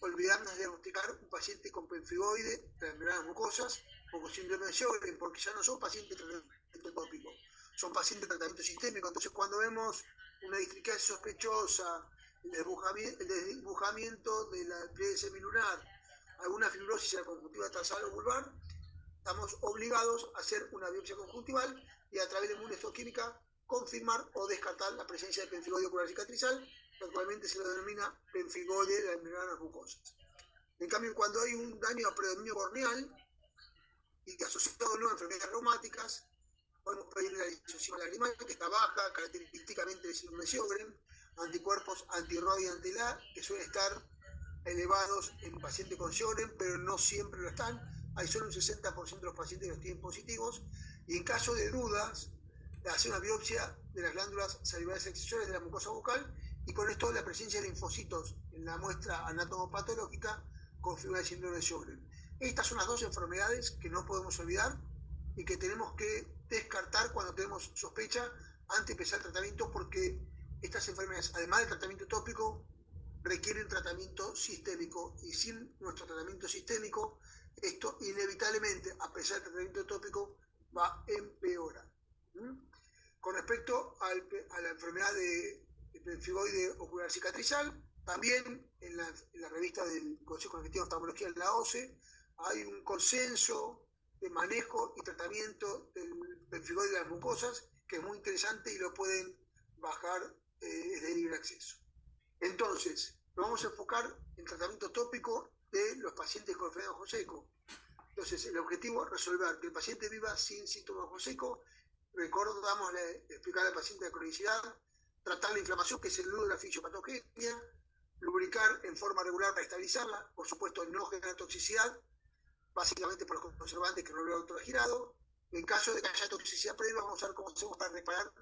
olvidarnos de diagnosticar un paciente con pemfigoide de las membranas mucosas o con síndrome de Sjögren, porque ya no son pacientes de tratamiento tópico, son pacientes de tratamiento sistémico. Entonces, cuando vemos una distriquiasis sospechosa, el desdibujamiento de la pliegue semilunar, alguna fibrosis en la conjuntiva tarsal o vulvar, estamos obligados a hacer una biopsia conjuntival y a través de inmunohistoquímica confirmar o descartar la presencia de pemfigoide ocular cicatrizal, que actualmente se lo denomina pemfigoide de las membranas mucosas. En cambio, cuando hay un daño a predominio corneal y que asociado a enfermedades reumáticas, podemos pedir la lisosima lagrimal, que está baja, característicamente de síndrome de Sjögren, anticuerpos anti-ROI y anti-LA, que suelen estar elevados en pacientes con Sjögren, pero no siempre lo están. Hay solo un 60% de los pacientes que los tienen positivos, y en caso de dudas, hacer una biopsia de las glándulas salivales accesorias de la mucosa bucal, y con esto la presencia de linfocitos en la muestra anatomopatológica confirma el síndrome de Sjögren. Estas son las dos enfermedades que no podemos olvidar y que tenemos que descartar cuando tenemos sospecha antes de empezar el tratamiento, porque estas enfermedades, además del tratamiento tópico, requieren tratamiento sistémico, y sin nuestro tratamiento sistémico, esto inevitablemente, a pesar del tratamiento tópico, va a empeorar. Con respecto a la enfermedad de pemfigoide ocular cicatrizal, también en la revista del Consejo Ejecutivo de Oftalmología, de la OCE, hay un consenso de manejo y tratamiento del pemfigoide de las mucosas, que es muy interesante y lo pueden bajar de libre acceso. Entonces, nos vamos a enfocar en el tratamiento tópico de los pacientes con enfermedad de ojo seco. Entonces, el objetivo es resolver que el paciente viva sin síntomas de ojo seco. Recordamos explicar al paciente la cronicidad, tratar la inflamación, que es el nudo de la fisiopatogenia, lubricar en forma regular para estabilizarla, por supuesto no generar toxicidad, básicamente por los conservantes que no lo han autogirado. En caso de que haya toxicidad previa, vamos a ver cómo hacemos para reparar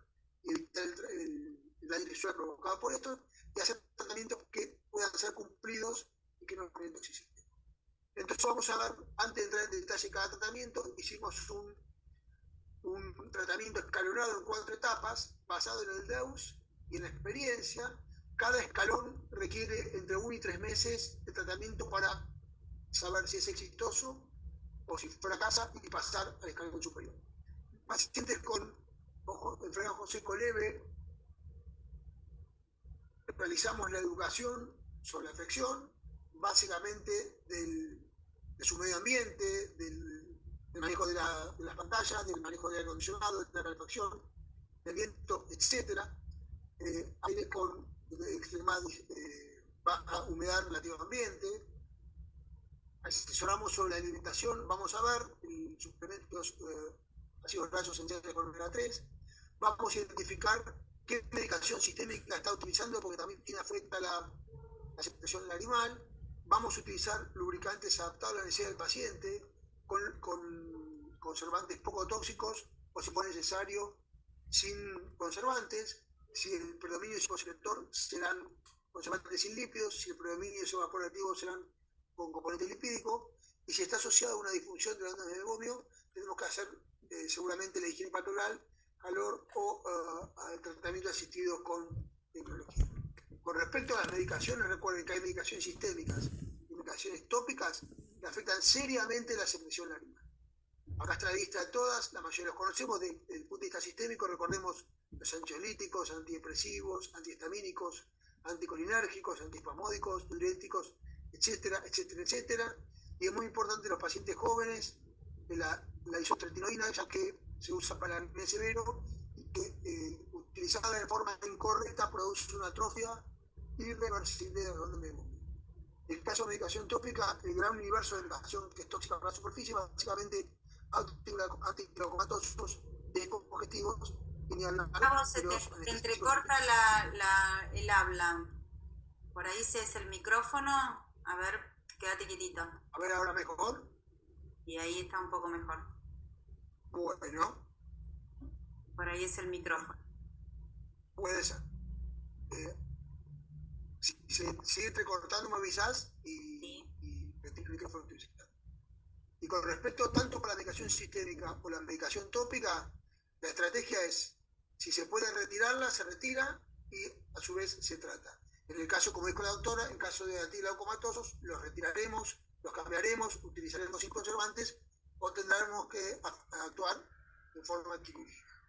y evitar el daño visual provocado por esto y hacer tratamientos que puedan ser cumplidos y que no generen toxicidad. Entonces vamos a ver, antes de entrar en detalle cada tratamiento, hicimos un tratamiento escalonado en 4 etapas, basado en el DEUS y en la experiencia. Cada escalón requiere entre 1 y 3 meses de tratamiento para saber si es exitoso o si fracasa y pasar al escalón superior. Pacientes con enfermedad ojo leve, realizamos la educación sobre la afección, básicamente de su medio ambiente, del manejo de las pantallas, del manejo del aire acondicionado, de la calefacción, del viento, etc. Aire con extrema baja humedad relativa al ambiente. Asesoramos sobre la alimentación, vamos a ver suplementos ácidos grasos esenciales con omega 3. Vamos a identificar qué medicación sistémica está utilizando, porque también tiene afecta la aceptación del animal. Vamos a utilizar lubricantes adaptados a la necesidad del paciente, con conservantes poco tóxicos, o si fue necesario, sin conservantes. Si el predominio es psicoselector, serán conservantes sin lípidos. Si el predominio es evaporativo, serán con componente lipídico, y si está asociado a una disfunción de la glándula del gomio, tenemos que hacer seguramente la higiene pastoral, calor o el tratamiento asistido con tecnología. Con respecto a las medicaciones, recuerden que hay medicaciones sistémicas y medicaciones tópicas que afectan seriamente la secreción larinal. Acá está la lista de todas, la mayoría los conocemos. Desde el punto de vista sistémico, recordemos los ansiolíticos, antidepresivos, antihistamínicos, anticolinérgicos, antiespasmódicos, diuréticos, etcétera, etcétera, etcétera. Y es muy importante en los pacientes jóvenes la isotretinoína, ya que se usa para el acné severo y que utilizada de forma incorrecta produce una atrofia irreversible del orden del gomio. En el caso de medicación tópica, el gran universo de medicación que es tóxica para la superficie, básicamente antiglaucomatosos, descongestivos, y se te entrecorta el habla. Por ahí si es el micrófono, a ver, quédate quietito. A ver, ahora mejor. Y ahí está un poco mejor. Bueno. Por ahí es el micrófono. Puede ser. Si se sigue entrecortando, me avisás y retiro el micrófono utilizado. Y con respecto tanto para la medicación sistémica o la medicación tópica, la estrategia es, si se puede retirarla, se retira y a su vez se trata. En el caso, como dijo la doctora, en caso de antiglaucomatosos, los retiraremos, los cambiaremos, utilizaremos sin conservantes o tendremos que actuar de forma quirúrgica.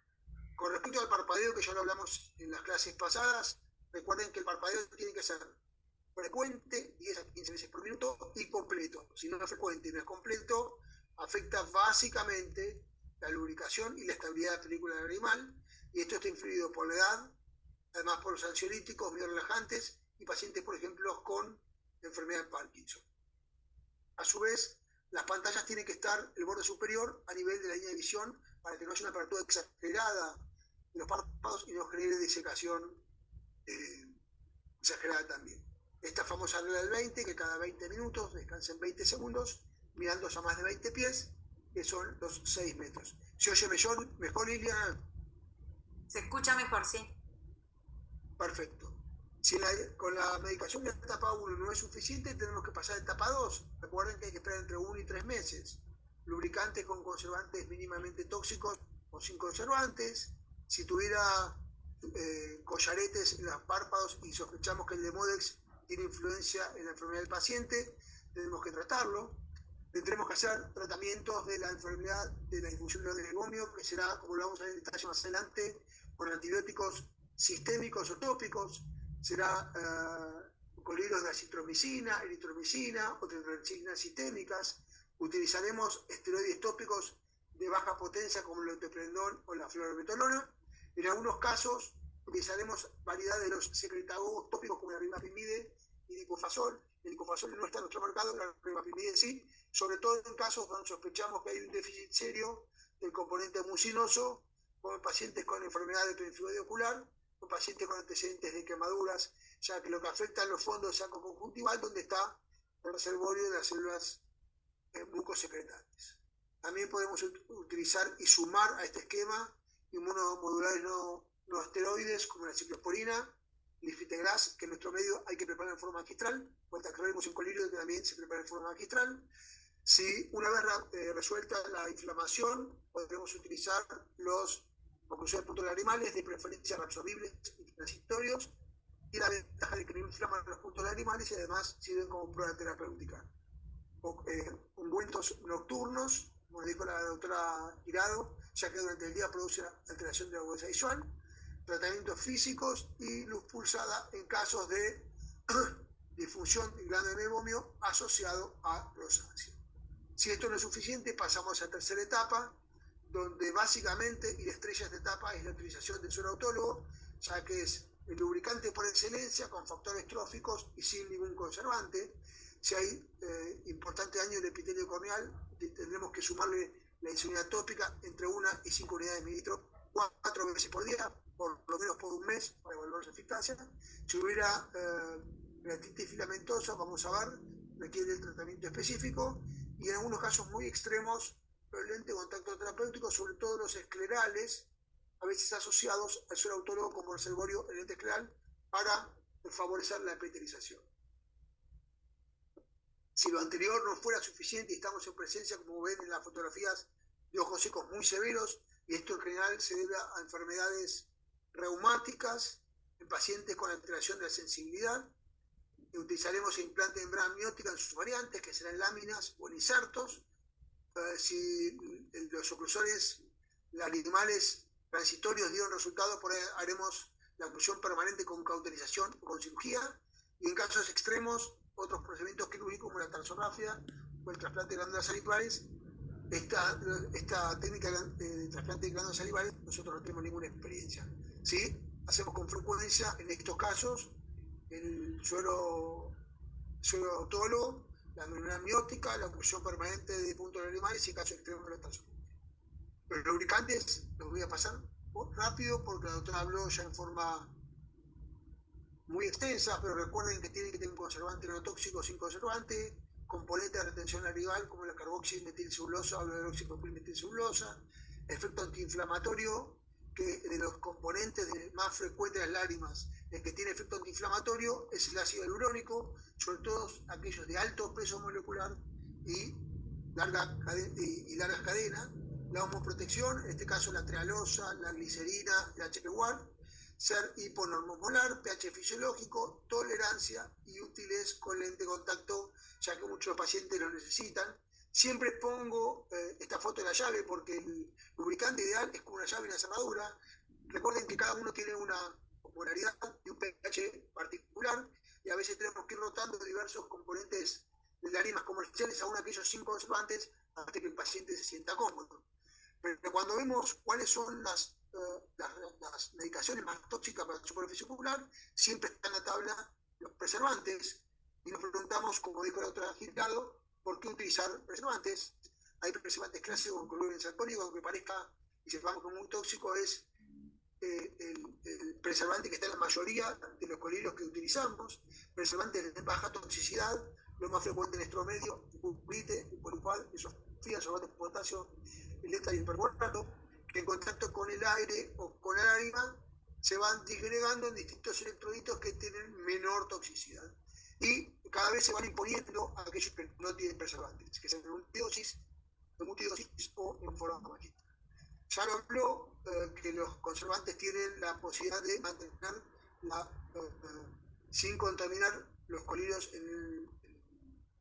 Con respecto al parpadeo, que ya lo hablamos en las clases pasadas, recuerden que el parpadeo tiene que ser frecuente, 10 a 15 veces por minuto, y completo. Si no es frecuente y no es completo, afecta básicamente la lubricación y la estabilidad de la película lagrimal, y esto está influido por la edad, además por los ansiolíticos, biorelajantes y pacientes, por ejemplo, con enfermedad de Parkinson. A su vez, las pantallas tienen que estar el borde superior a nivel de la línea de visión para que no haya una apertura exagerada de los párpados y no genere disecación exagerada también. Esta famosa regla del 20, que cada 20 minutos descansen 20 segundos, mirando a más de 20 pies, que son los 6 metros. ¿Se oye mejor, Liliana? Se escucha mejor, sí. Perfecto. Si con la medicación de etapa 1 no es suficiente, tenemos que pasar a etapa 2. Recuerden que hay que esperar entre 1 y 3 meses. Lubricantes con conservantes mínimamente tóxicos o sin conservantes. Si tuviera collaretes en los párpados y sospechamos que el Demodex tiene influencia en la enfermedad del paciente, tenemos que tratarlo. Tendremos que hacer tratamientos de la enfermedad de la disfunción del gomio, que será, como lo vamos a ver en detalle más adelante, con antibióticos sistémicos o tópicos. Será con hilos de acitromicina, eritromicina o tetracinas sistémicas. Utilizaremos esteroides tópicos de baja potencia como el etoprendol o la fluorometolona. En algunos casos utilizaremos variedad de los secretagogos tópicos como la rimapimide y diclofasol. El diclofasol no está en nuestro mercado, la rimapimide sí, sobre todo en casos donde sospechamos que hay un déficit serio del componente mucinoso, como en pacientes con enfermedad de periferia ocular, o pacientes con antecedentes de quemaduras, ya que lo que afecta en los fondos de saco conjuntival, donde está el reservorio de las células mucosecretantes. También podemos utilizar y sumar a este esquema inmunomodulares no esteroides como la ciclosporina, Liftegras, que en nuestro medio hay que preparar en forma magistral, cuenta que en colirio que también se prepara en forma magistral. Si una vez resuelta la inflamación, podremos utilizar los oclusores puntos lagrimales, de preferencia reabsorbibles y transitorios, y la ventaja de que no inflaman los puntos lagrimales y además sirven como prueba terapéutica. Ungüentos nocturnos, como dijo la doctora Tirado, ya que durante el día produce alteración de la agudeza visual, tratamientos físicos y luz pulsada en casos de disfunción del glande de mebomio asociado a rosácea. Si esto no es suficiente, pasamos a la tercera etapa, donde básicamente, y la estrella de esta etapa es la utilización del suero autólogo, ya que es el lubricante por excelencia, con factores tróficos y sin ningún conservante. Si hay importante daño del epitelio corneal, tendremos que sumarle la insulina tópica entre 1 y 5 unidades de mililitro 4 veces por día, por lo menos por un mes, para evaluar su eficacia. Si hubiera dermatitis filamentosa, vamos a ver, requiere el tratamiento específico, y en algunos casos muy extremos, el lente de contacto terapéutico, sobre todo los esclerales, a veces asociados al suero autólogo como reservorio del lente escleral, para favorecer la epiterización. Si lo anterior no fuera suficiente y estamos en presencia, como ven en las fotografías, de ojos secos muy severos, y esto en general se debe a enfermedades reumáticas, en pacientes con alteración de la sensibilidad, utilizaremos el implante de membrana amniótica en sus variantes, que serán láminas o en insertos. Si los oclusores lagrimales transitorios dieron resultado, por ahí haremos la oclusión permanente con cauterización o con cirugía, y en casos extremos, otros procedimientos quirúrgicos como la tarsografia o el trasplante de glándulas salivales. Esta técnica de trasplante de glándulas salivales nosotros no tenemos ninguna experiencia. ¿Sí? Hacemos con frecuencia en estos casos el suero autólogo, la membrana amniótica, la oclusión permanente de puntos lagrimales y en casos extremos de la tarsografía. Los lubricantes los voy a pasar rápido porque la doctora habló ya en forma muy extensa, pero recuerden que tienen que tener un conservante no tóxico sin conservante, componente de retención lagrimal como la carboximetilcelulosa o la hidroxipropilmetilcelulosa, efecto antiinflamatorio, que de los componentes más frecuentes de las lágrimas, el que tiene efecto antiinflamatorio es el ácido hialurónico, sobre todo aquellos de alto peso molecular y largas cadenas. La homoprotección, en este caso la trealosa, la glicerina, el HP-WAR, ser hiponormomolar, pH fisiológico, tolerancia y útiles con lente de contacto, ya que muchos pacientes lo necesitan. Siempre pongo esta foto de la llave porque el lubricante ideal es como una llave y una cerradura. Recuerden que cada uno tiene una polaridad y un pH particular, y a veces tenemos que ir rotando diversos componentes de lágrimas comerciales, aún aquellos sin conservantes, hasta que el paciente se sienta cómodo. Pero cuando vemos cuáles son las medicaciones más tóxicas para la superficie ocular, siempre está en la tabla los preservantes, y nos preguntamos, como dijo la doctora Girado, ¿por qué utilizar preservantes? Hay preservantes clásicos con cloruro benzalcónico, aunque parezca y sepamos que es muy tóxico, es el preservante que está en la mayoría de los colirios que utilizamos, preservantes de baja toxicidad, lo más frecuente en nuestro medio, cuprite, polipal, isofía, sorbato de potasio, el éter y el perborato, que en contacto con el aire o con la lágrima se van disgregando en distintos electrolitos que tienen menor toxicidad. Y cada vez se van imponiendo a aquellos que no tienen preservantes, que sean en multidosis o en forma magista. Ya lo habló que los conservantes tienen la posibilidad de mantener sin contaminar los colirios en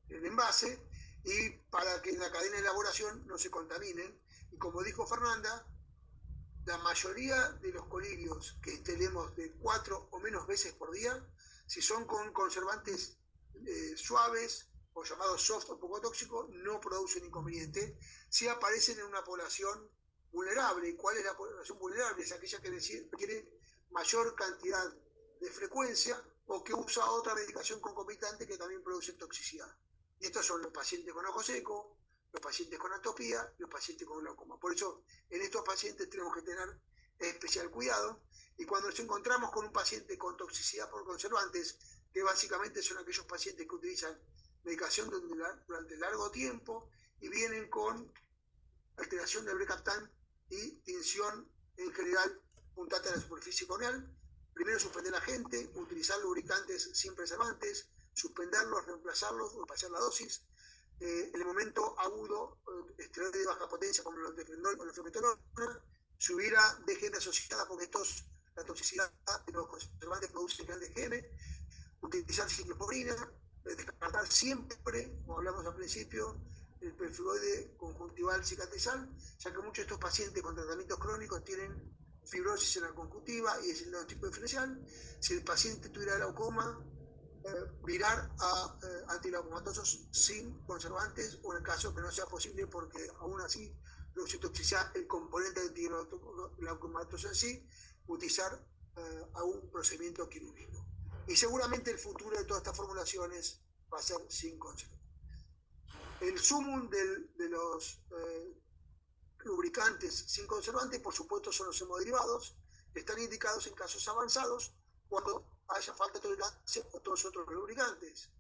el envase, y para que en la cadena de elaboración no se contaminen. Y como dijo Fernanda, la mayoría de los colirios que tenemos de 4 o menos veces por día, si son con conservantes suaves o llamados soft o poco tóxicos, no producen inconveniente si aparecen en una población vulnerable. ¿Y cuál es la población vulnerable? Es aquella que requiere mayor cantidad de frecuencia o que usa otra medicación concomitante que también produce toxicidad. Y estos son los pacientes con ojo seco, los pacientes con atopía, los pacientes con glaucoma. Por eso, en estos pacientes tenemos que tener especial cuidado, y cuando nos encontramos con un paciente con toxicidad por conservantes, que básicamente son aquellos pacientes que utilizan medicación durante largo tiempo y vienen con alteración del Brecaptan y tinción en general puntate a la superficie corneal. Primero suspender la gente, utilizar lubricantes sin preservantes, suspenderlos, reemplazarlos o pasar la dosis. En el momento agudo, esteroide de baja potencia como el tefendol o la flormetorona, si hubiera DGM asociada, porque la toxicidad de los conservantes produce gran DGM, utilizar ciclosporina, descartar siempre, como hablamos al principio, el perfluoroide conjuntival cicatrizal, ya que muchos de estos pacientes con tratamientos crónicos tienen fibrosis en la conjuntiva y es el tipo diferencial. Si el paciente tuviera glaucoma, virar a antilaucomatosos sin conservantes, o en el caso que no sea posible, porque aún así la oxitoxicidad, el componente antilaucomatoso en sí, utilizar a un procedimiento quirúrgico. Y seguramente el futuro de todas estas formulaciones va a ser sin conservantes. El sumum de los lubricantes sin conservantes, por supuesto, son los hemoderivados, que están indicados en casos avanzados cuando haya falta de tolerancia a todos los otros lubricantes,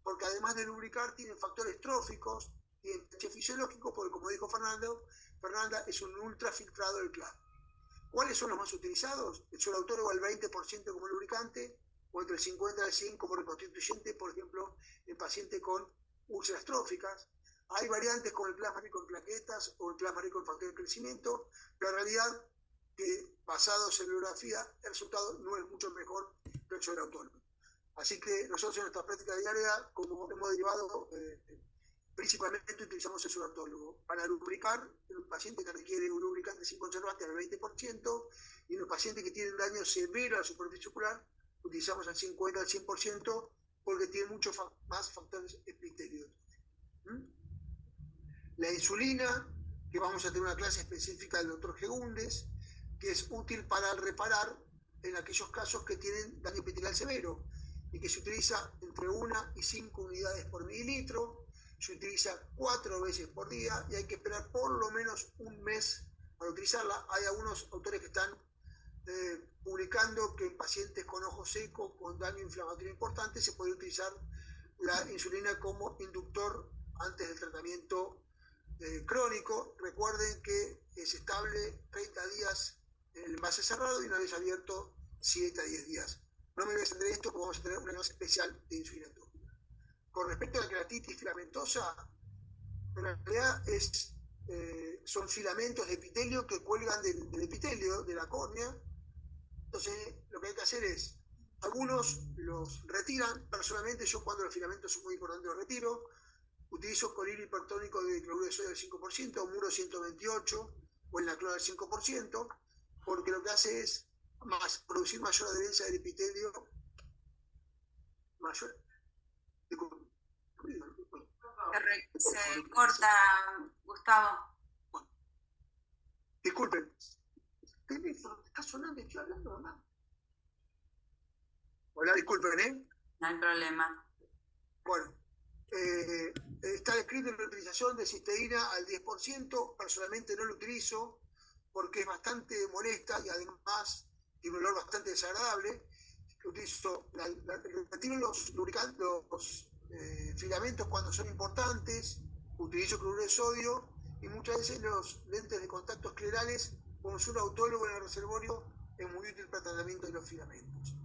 porque además de lubricar tienen factores tróficos y el fisiológico, porque como dijo Fernanda es un ultrafiltrado del CLAD. ¿Cuáles son los más utilizados? El suerautólogo al 20% como lubricante, o entre el 50 y el 100 como reconstituyente, por ejemplo, en pacientes con úlceras tróficas. Hay variantes como el plasma rico en plaquetas o el plasma rico en factor de crecimiento, pero en realidad, que basados en bibliografía, el resultado no es mucho mejor que el suerautólogo. Así que nosotros en nuestra práctica diaria, como hemos derivado, principalmente utilizamos el suerautólogo para lubricar en un paciente que requiere un lubricante sin conservante al 20%, y en los pacientes que tienen daño severo a la superficie ocular, utilizamos al 50 al 100% porque tiene muchos más factores epitelios. La insulina, que vamos a tener una clase específica del doctor Gegundes, que es útil para reparar en aquellos casos que tienen daño epitelial severo y que se utiliza entre 1 y 5 unidades por mililitro, se utiliza 4 veces por día y hay que esperar por lo menos un mes para utilizarla. Hay algunos autores que están publicando que en pacientes con ojo seco, con daño inflamatorio importante, se puede utilizar la insulina como inductor antes del tratamiento crónico. Recuerden que es estable 30 días en el envase cerrado y una vez abierto 7 a 10 días. No me voy a extender esto porque vamos a tener una clase especial de insulina tópica. Con respecto a la queratitis filamentosa, en realidad son filamentos de epitelio que cuelgan del epitelio de la córnea. Entonces, lo que hay que hacer es, algunos los retiran. Personalmente, yo cuando los filamentos son muy importantes los retiro. Utilizo colirio hipertónico de cloruro de sodio del 5%, muro 128 o en la clora del 5%, porque lo que hace es producir mayor adherencia del epitelio. Se corta, Gustavo. Bueno, disculpen. ¿Teléfono está sonando? ¿Estoy hablando, mamá? Hola, disculpen, ¿eh? No hay problema. Bueno, está descrito la utilización de cisteína al 10%. Personalmente no lo utilizo porque es bastante molesta y además tiene un olor bastante desagradable. Retiro los lubricantes, los filamentos cuando son importantes. Utilizo cloruro de sodio y muchas veces los lentes de contacto esclerales con un suerautólogo en el reservorio es muy útil para el tratamiento de los filamentos.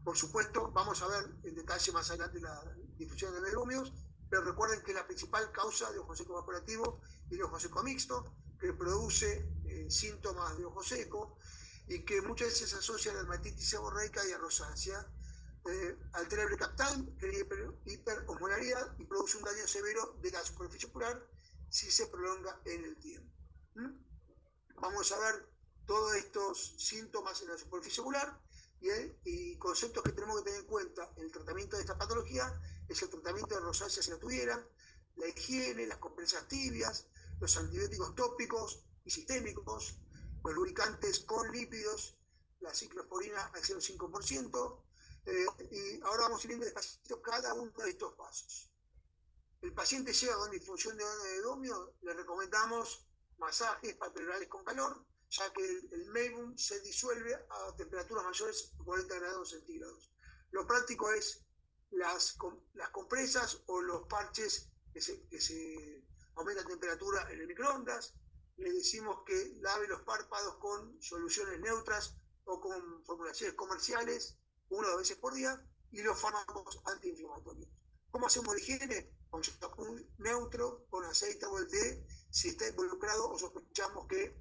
Por supuesto, vamos a ver en detalle más adelante la difusión de megomios, pero recuerden que la principal causa de ojo seco evaporativo es el ojo seco mixto, que produce síntomas de ojo seco y que muchas veces se asocia a la dermatitis seborreica y a rosácea. Altera el Brecaptan, crea hiperosmolaridad y produce un daño severo de la superficie ocular si se prolonga en el tiempo. Vamos a ver todos estos síntomas en la superficie ocular y conceptos que tenemos que tener en cuenta en el tratamiento de esta patología es el tratamiento de rosácea si la tuvieran, la higiene, las compresas tibias, los antibióticos tópicos y sistémicos, los lubricantes con lípidos, la ciclosporina al 0,5%, y ahora vamos a ir viendo despacito cada uno de estos pasos. El paciente llega con disfunción de domio, le recomendamos masajes papilolares con calor, ya que el meibum se disuelve a temperaturas mayores de 40 grados centígrados. Lo práctico es las compresas o los parches que se aumenta la temperatura en el microondas. Les decimos que lave los párpados con soluciones neutras o con formulaciones comerciales 1 o 2 veces por día, y los fármacos antiinflamatorios. ¿Cómo hacemos la higiene? Con shampoo neutro, con aceite OLD, si está involucrado o sospechamos que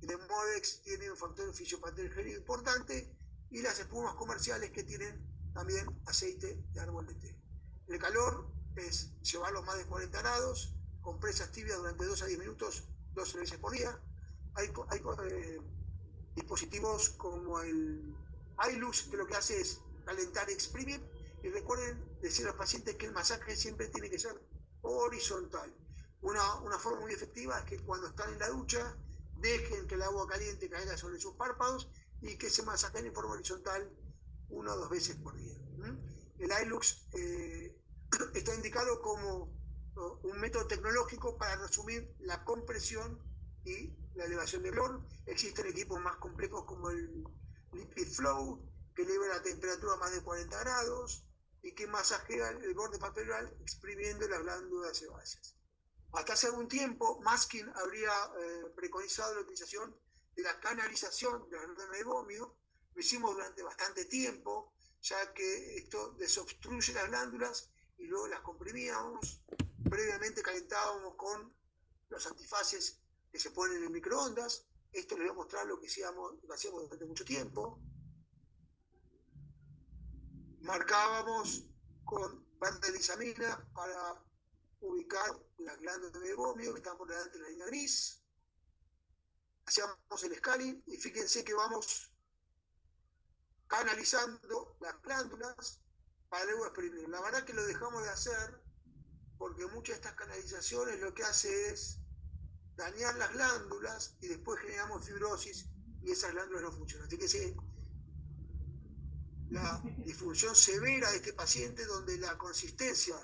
el Demodex tiene un factor fisiopatogénico importante, y las espumas comerciales que tienen también aceite de árbol de té. El calor es llevarlo más de 40 grados, compresas tibias durante 2 a 10 minutos, 12 veces por día. Hay dispositivos como el iLux, que lo que hace es calentar y exprimir. Y recuerden decir a los pacientes que el masaje siempre tiene que ser horizontal. Una forma muy efectiva es que cuando están en la ducha dejen que el agua caliente caiga sobre sus párpados y que se masajen en forma horizontal 1 o 2 veces por día. El iLux está indicado como un método tecnológico para resumir la compresión y la elevación del olor. Existen equipos más complejos como el Lipid Flow, que eleva la temperatura a más de 40 grados y que masajea el borde papillar exprimiendo las glándulas sebáceas. Hasta hace algún tiempo, Maskin habría preconizado la utilización de la canalización de la glándula de meiomio. Lo hicimos durante bastante tiempo, ya que esto desobstruye las glándulas y luego las comprimíamos. Previamente calentábamos con los antifaces que se ponen en el microondas. Esto les voy a mostrar lo que hacíamos durante mucho tiempo. Marcábamos con benzodiazepina para ubicar las glándulas de meiomio que están por delante de la línea gris. Hacíamos el scaling y fíjense que vamos canalizando las glándulas para luego exprimir. La verdad que lo dejamos de hacer porque muchas de estas canalizaciones lo que hace es dañar las glándulas y después generamos fibrosis y esas glándulas no funcionan. Fíjense la disfunción severa de este paciente, donde la consistencia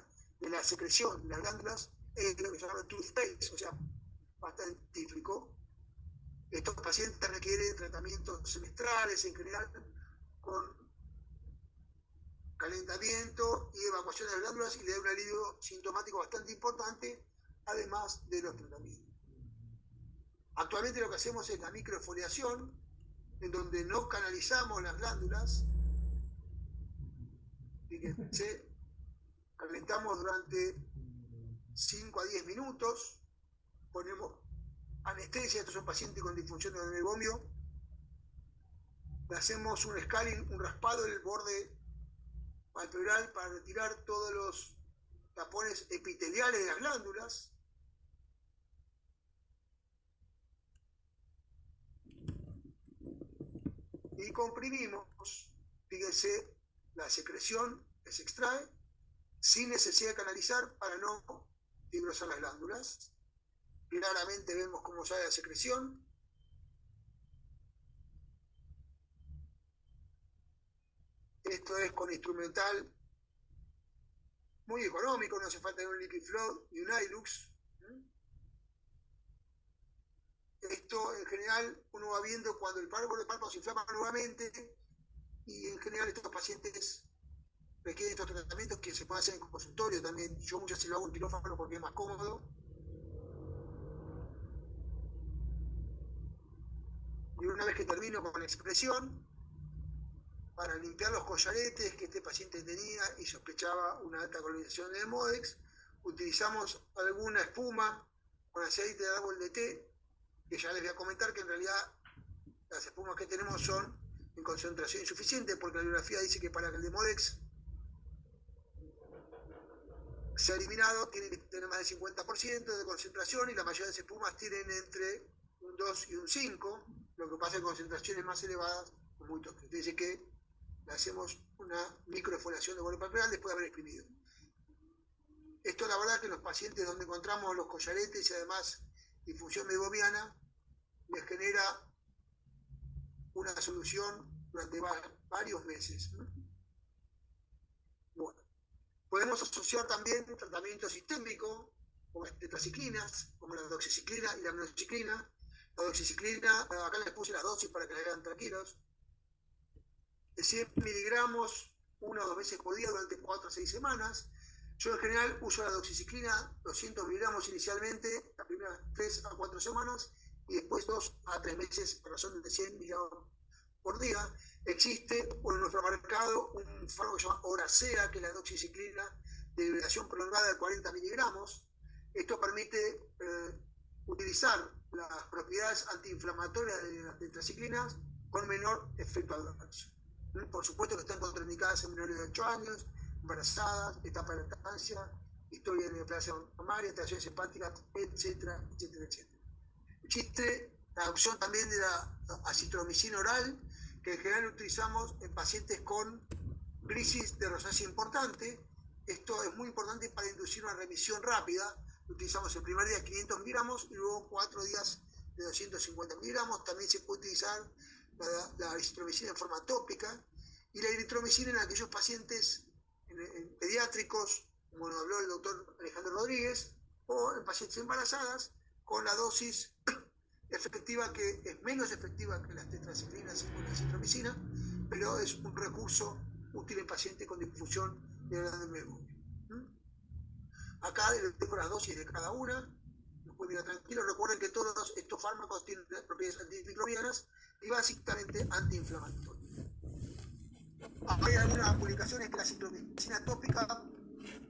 de la secreción de las glándulas es lo que se llama toothpaste, o sea, bastante típico. Estos pacientes requieren tratamientos semestrales en general con calentamiento y evacuación de las glándulas, y le da un alivio sintomático bastante importante, además de los tratamientos. Actualmente lo que hacemos es la microexfoliación, en donde no canalizamos las glándulas. Fíjense, calentamos durante 5 a 10 minutos, ponemos anestesia. Estos son pacientes con disfunción del meiomio. Le hacemos un scaling, un raspado del borde palpebral para retirar todos los tapones epiteliales de las glándulas. Y comprimimos. Fíjense la secreción que se extrae sin necesidad de canalizar para no fibrosar las glándulas. Claramente vemos cómo sale la secreción. Esto es con instrumental muy económico, no hace falta un Liquid Flow ni un iLux. Esto en general uno va viendo cuando el párpado se inflama nuevamente, y en general estos pacientes requieren estos tratamientos que se pueden hacer en consultorio también. Yo muchas veces lo hago en quirófano porque es más cómodo. Y una vez que termino con la expresión, para limpiar los collaretes que este paciente tenía y sospechaba una alta colonización de Demodex, utilizamos alguna espuma con aceite de árbol de té, que ya les voy a comentar que en realidad las espumas que tenemos son en concentración insuficiente, porque la bibliografía dice que para que el Demodex sea eliminado tiene que tener más del 50% de concentración, y la mayoría de las espumas tienen entre un 2 y un 5, lo que pasa en concentraciones más elevadas muy tóxicas. Dice que le hacemos una microexfoliación de borde palpebral después de haber exprimido. Esto, la verdad, que en los pacientes donde encontramos los collaretes y además disfunción meibomiana, les genera una solución durante varios meses. Bueno, podemos asociar también tratamiento sistémico con las tetraciclinas, como la doxiciclina y la minoxiclina. La doxiciclina, acá les puse las dosis para que la vean tranquilos. De 100 miligramos 1 o 2 veces por día durante 4 a 6 semanas. Yo en general uso la doxiciclina 200 miligramos inicialmente, las primeras 3 a 4 semanas, y después 2 a 3 meses por razón de 100 miligramos por día. Existe en nuestro mercado un fármaco que se llama Oracea, que es la doxiciclina de liberación prolongada de 40 miligramos. Esto permite utilizar las propiedades antiinflamatorias de las tetraciclinas con menor efecto adverso. Por supuesto que están contraindicadas en menores de 8 años, embarazadas, etapa de lactancia, historia de neoplasia mamaria, alteraciones hepáticas, etcétera, etcétera, etcétera. Existe la opción también de la acitromicina oral, que en general utilizamos en pacientes con crisis de rosácea importante. Esto es muy importante para inducir una remisión rápida. Utilizamos el primer día 500 miligramos y luego 4 días de 250 miligramos. También se puede utilizar la eritromicina en forma tópica y la eritromicina en aquellos pacientes en pediátricos, como nos habló el doctor Alejandro Rodríguez, o en pacientes embarazadas con la dosis efectiva, que es menos efectiva que las tetraciclinas y la citromicina, pero es un recurso útil en pacientes con difusión de grado de memoria. Acá les tengo las dosis de cada una, los pueden mirar tranquilos. Recuerden que todos estos fármacos tienen propiedades antimicrobianas y básicamente antiinflamatorias. Hay algunas publicaciones que la citromicina tópica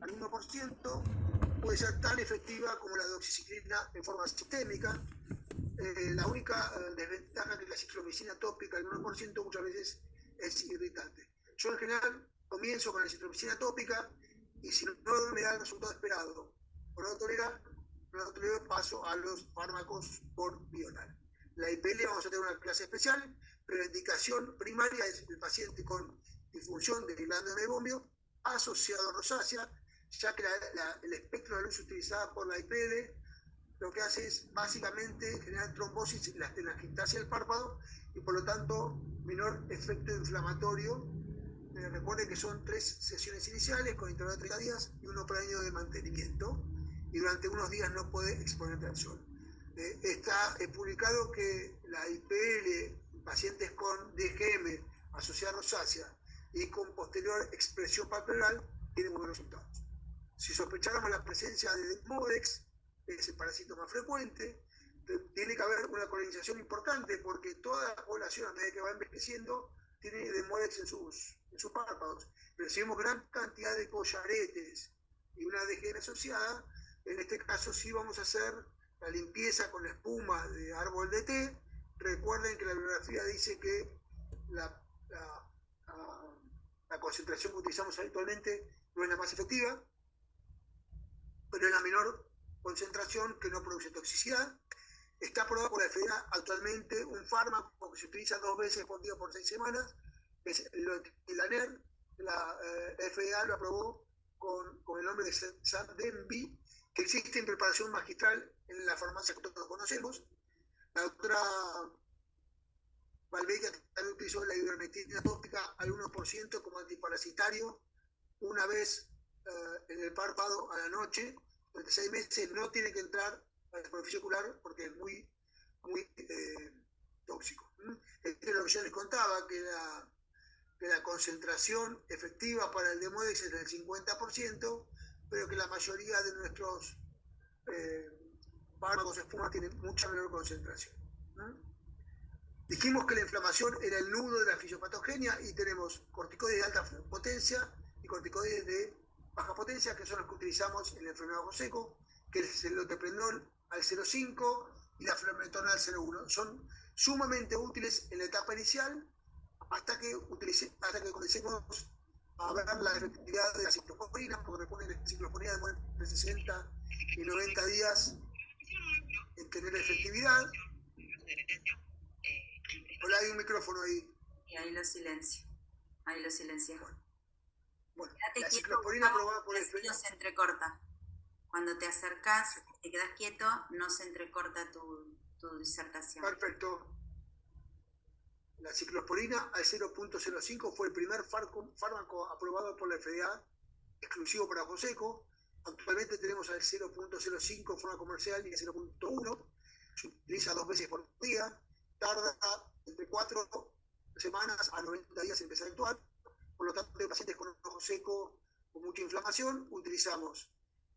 al 1% puede ser tan efectiva como la doxiciclina en forma sistémica. La única desventaja que la citromicina tópica al 1% muchas veces es irritante. Yo en general comienzo con la citromicina tópica y si no me da el resultado esperado o no tolero, paso a los fármacos por vía oral. La IPL vamos a tener una clase especial, pero la indicación primaria es el paciente con disfunción del glande de mebombio asociado a rosácea, ya que el espectro de luz utilizada por la IPL lo que hace es básicamente generar trombosis en la telangiectasia del párpado y por lo tanto menor efecto inflamatorio. Recuerden que son 3 sesiones iniciales con intervalo de 30 días y 1 por año de mantenimiento, y durante unos días no puede exponerte al sol. Está publicado que la IPL en pacientes con DGM asociada a rosácea y con posterior expresión palpebral tiene muy buenos resultados. Si sospecháramos la presencia de Demodex, es el parásito más frecuente, tiene que haber una colonización importante porque toda la población a medida que va envejeciendo tiene Demodex en sus párpados. Pero si vemos gran cantidad de collaretes y una DGM asociada, en este caso sí vamos a hacer la limpieza con espuma de árbol de té. Recuerden que la bibliografía dice que la concentración que utilizamos habitualmente no es la más efectiva, pero es la menor concentración que no produce toxicidad. Está aprobado por la FDA actualmente un fármaco que se utiliza 2 veces por día por 6 semanas, es el Etilaner. La FDA lo aprobó con el nombre de Sandenbi, que existe en preparación magistral en la farmacia que todos conocemos. La doctora Valvecchia también utilizó la ivermectina tópica al 1% como antiparasitario una vez en el párpado a la noche. Durante 6 meses no tiene que entrar a la superficie ocular porque es muy tóxico. Esto es lo que yo les contaba, que la concentración efectiva para el Demodex es del 50%, pero que la mayoría de nuestros fármacos espuma tienen mucha menor concentración. Dijimos que la inflamación era el nudo de la fisiopatogenia y tenemos corticoides de alta potencia y corticoides de baja potencia, que son los que utilizamos en la enfermedad de ojo seco, que es el loteprednol al 0,5 y la flormetonal al 0,1. Son sumamente útiles en la etapa inicial hasta que comencemos a ver la efectividad de la ciclosporina, porque recuerden que la ciclosporina demora entre 60 y 90 días en tener efectividad. Hola, hay un micrófono ahí. Y ahí lo silencio. Ahí lo silencias. Bueno, Quédate la quieto, ciclosporina aprobada por el así no se entrecorta. Cuando te acercás, te quedas quieto, no se entrecorta tu disertación. Perfecto. La ciclosporina al 0,05 fue el primer fármaco aprobado por la FDA, exclusivo para ojo seco. Actualmente tenemos al 0,05 en forma comercial y al 0,1. Se utiliza 2 veces por día. Tarda entre 4 semanas a 90 días en empezar a actuar. Por lo tanto, en pacientes con ojo seco o mucha inflamación, utilizamos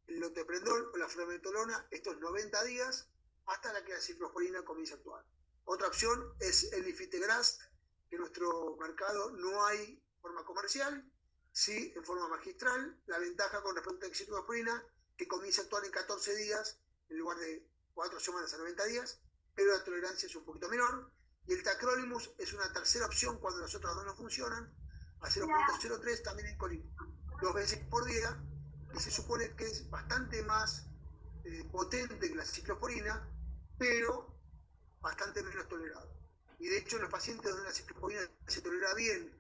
el loteprendol o la flormetolona estos 90 días hasta que la ciclosporina comience a actuar. Otra opción es el Ifigrast, que en nuestro mercado no hay forma comercial, sí en forma magistral. La ventaja con respecto a la ciclosporina que comienza a actuar en 14 días en lugar de 4 semanas a 90 días, pero la tolerancia es un poquito menor. Y el tacrolimus es una tercera opción cuando las otras dos no funcionan, a 0.03 también en colina, 2 veces por día, y se supone que es bastante más potente que la ciclosporina, pero bastante menos tolerado. Y de hecho, en los pacientes donde la ciclosporina se tolera bien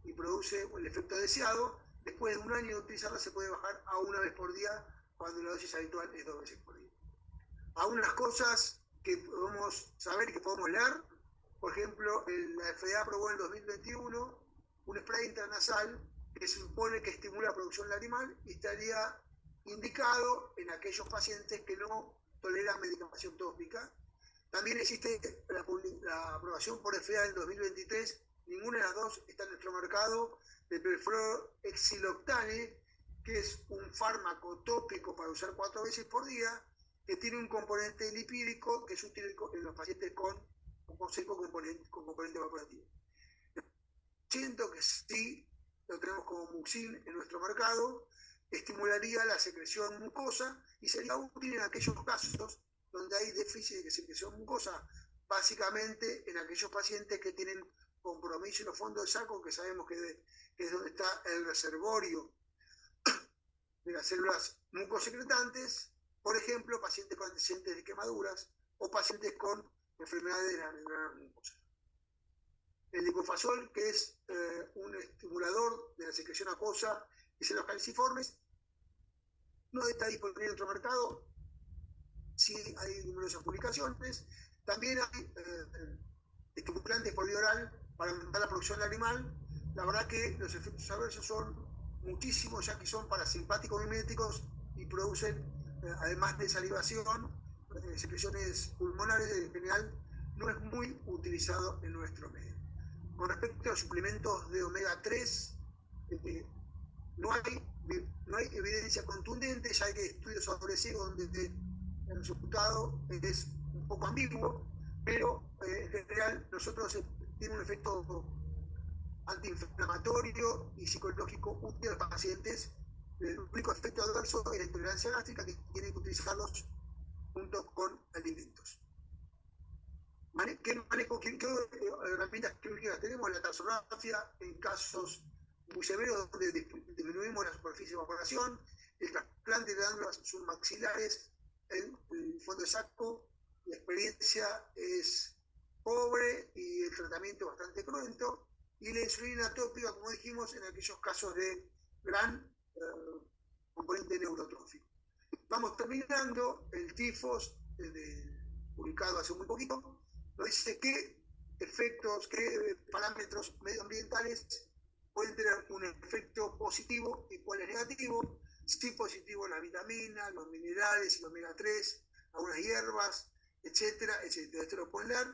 y produce el efecto deseado, después de un año de utilizarla se puede bajar a 1 vez por día, cuando la dosis habitual es 2 veces por día. Algunas cosas que podemos saber y que podemos leer, por ejemplo, la FDA aprobó en 2021 un spray intranasal que se supone que estimula la producción lagrimal y estaría indicado en aquellos pacientes que no toleran medicación tópica. También existe la aprobación por FDA en 2023, ninguna de las dos está en nuestro mercado, de perfluoroxiloctane, que es un fármaco tópico para usar 4 veces por día, que tiene un componente lipídico que es útil en los pacientes con ojo seco con componente evaporativo. Siento que sí, lo tenemos como Muxin en nuestro mercado, estimularía la secreción mucosa y sería útil en aquellos casos donde hay déficit de secreción mucosa, básicamente en aquellos pacientes que tienen compromiso en los fondos del saco, que sabemos que es donde está el reservorio de las células mucosecretantes, por ejemplo, pacientes con antecedentes de quemaduras o pacientes con enfermedades de las membranas mucosas. El diclofasol, que es un estimulador de la secreción acuosa y células calciformes, no está disponible en otro mercado. Sí hay numerosas publicaciones. También hay estimulantes por vía oral para aumentar la producción lagrimal. La verdad que los efectos adversos son muchísimos, ya que son parasimpáticos miméticos y producen, además de salivación, secreciones pulmonares. En general no es muy utilizado en nuestro medio. Con respecto a los suplementos de omega 3, no hay evidencia contundente, ya que hay estudios sobre sí donde el resultado es un poco ambiguo, pero en general nosotros tiene un efecto antiinflamatorio y psicológico útil a los pacientes. El único efecto adverso es la intolerancia gástrica, que tienen que utilizarlos junto con alimentos. ¿Qué herramientas quirúrgicas tenemos? La tarsografia en casos muy severos donde disminuimos la superficie de evaporación, el trasplante de glándulas submaxilares en el fondo de saco. La experiencia es pobre y el tratamiento bastante cruento, y la insulina tópica, como dijimos, en aquellos casos de gran componente neurotrófico. Vamos terminando. El tifos, publicado hace muy poquito, nos dice qué efectos, qué parámetros medioambientales pueden tener un efecto positivo y cuál es negativo. Si positivo, las vitaminas, los minerales, el omega 3, algunas hierbas, etcétera, etcétera. Esto lo pueden leer.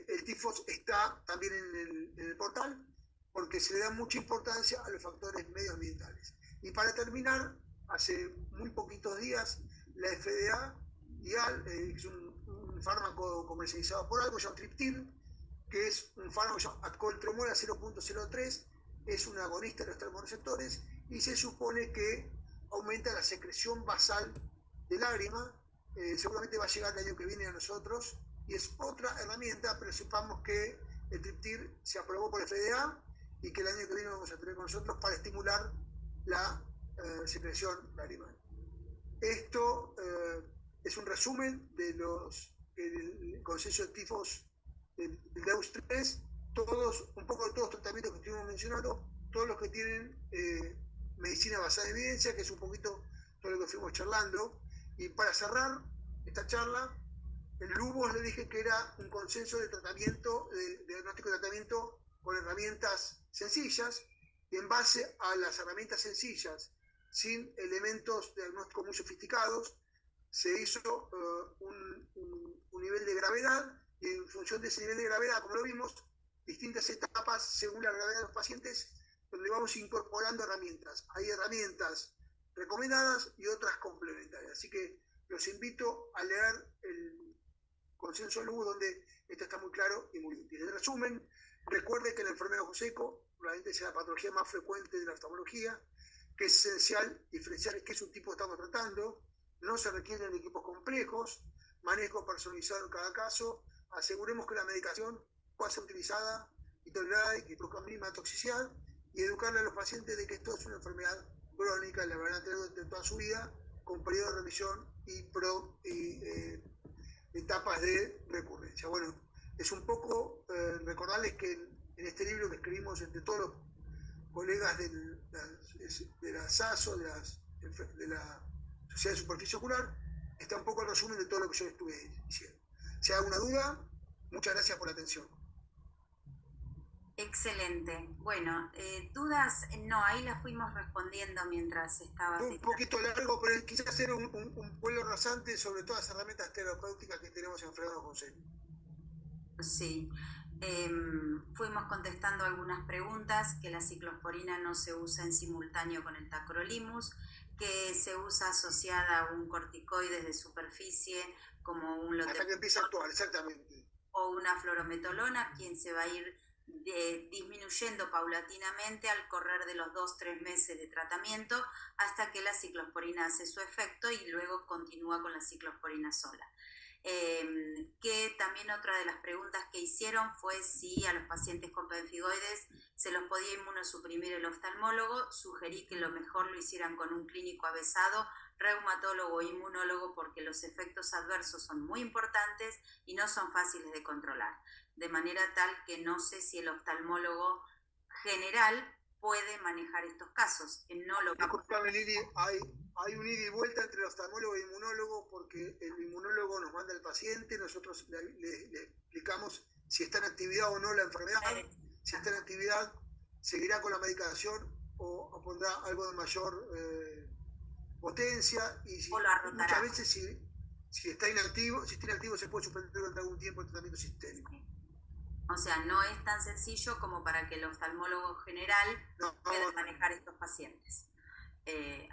El tifos está también en el portal, porque se le da mucha importancia a los factores medioambientales. Y para terminar, hace muy poquitos días, la FDA, que es un fármaco comercializado por algo, llamado Triptil, que es un fármaco llamado Atcoltromol a 0.03, es un agonista de los termorreceptores y se supone que aumenta la secreción basal de lágrima. Seguramente va a llegar el año que viene a nosotros y es otra herramienta, pero sepamos que el Triptil se aprobó por el FDA y que el año que viene vamos a tener con nosotros para estimular la secreción lagrimal. Esto es un resumen de el consenso de tifos del DEUS-3, un poco de todos los tratamientos que estuvimos mencionando, todos los que tienen medicina basada en evidencia, que es un poquito todo lo que fuimos charlando. Y para cerrar esta charla, el LUBOS le dije que era un consenso de tratamiento, de diagnóstico y tratamiento con herramientas sencillas, y en base a las herramientas sencillas, sin elementos de diagnóstico muy sofisticados, se hizo un nivel de gravedad, y en función de ese nivel de gravedad, como lo vimos, distintas etapas según la gravedad de los pacientes donde vamos incorporando herramientas. Hay herramientas recomendadas y otras complementarias. Así que los invito a leer el consenso de Lugo, donde esto está muy claro y muy útil. En resumen, recuerde que la enfermedad de ojo seco probablemente sea la patología más frecuente de la oftalmología, que es esencial diferenciar qué subtipo estamos tratando, no se requieren equipos complejos, manejo personalizado en cada caso, aseguremos que la medicación pueda ser utilizada y tolerada y que produzca mínima toxicidad, y educarle a los pacientes de que esto es una enfermedad crónica y la van a tener durante toda su vida, con periodo de remisión y etapas de recurrencia. Bueno, es un poco recordarles que en este libro que escribimos entre todos los colegas de la SASO, de la Sociedad de Superficie Ocular, está un poco el resumen de todo lo que yo estuve diciendo. Si hay alguna duda, muchas gracias por la atención. Excelente. Bueno, dudas, no, ahí las fuimos respondiendo mientras estabas. Un poquito largo, pero quise hacer un vuelo rasante sobre todas las herramientas terapéuticas que tenemos en Fernando José. Sí. Fuimos contestando algunas preguntas, que la ciclosporina no se usa en simultáneo con el tacrolimus, que se usa asociada a un corticoide de superficie como un hasta que empieza a actuar, exactamente. O una fluorometolona, quien se va a ir disminuyendo paulatinamente al correr de los 2-3 meses de tratamiento hasta que la ciclosporina hace su efecto y luego continúa con la ciclosporina sola. Que también otra de las preguntas que hicieron fue si a los pacientes con pemfigoides se los podía inmunosuprimir el oftalmólogo. Sugerí que lo mejor lo hicieran con un clínico avesado, reumatólogo o inmunólogo, porque los efectos adversos son muy importantes y no son fáciles de controlar, de manera tal que no sé si el oftalmólogo general puede manejar estos casos. No lo Disculpame, Lili, hay un ida y vuelta entre el oftalmólogo e el inmunólogo, porque el inmunólogo nos manda al paciente, nosotros le explicamos si está en actividad o no la enfermedad, si está en actividad seguirá con la medicación o pondrá algo de mayor potencia, y muchas veces si está inactivo se puede suspender durante algún tiempo el tratamiento sistémico. O sea, no es tan sencillo como para que el oftalmólogo general pueda manejar estos pacientes.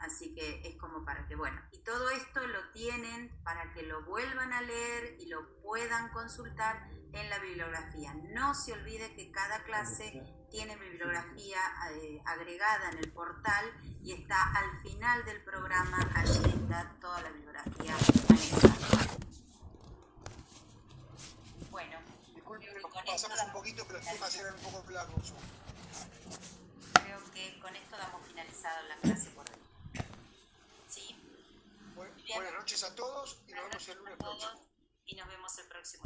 Así que es como para que, bueno, y todo esto lo tienen para que lo vuelvan a leer y lo puedan consultar en la bibliografía. No se olvide que cada clase tiene bibliografía agregada en el portal y está al final del programa, allí está toda la bibliografía anexada. Bueno, pasamos un poquito, pero los temas eran un poco largos. Creo que con esto damos finalizado la clase por hoy. ¿Sí? Buenas noches a todos y nos vemos el lunes próximo. Y nos vemos el próximo.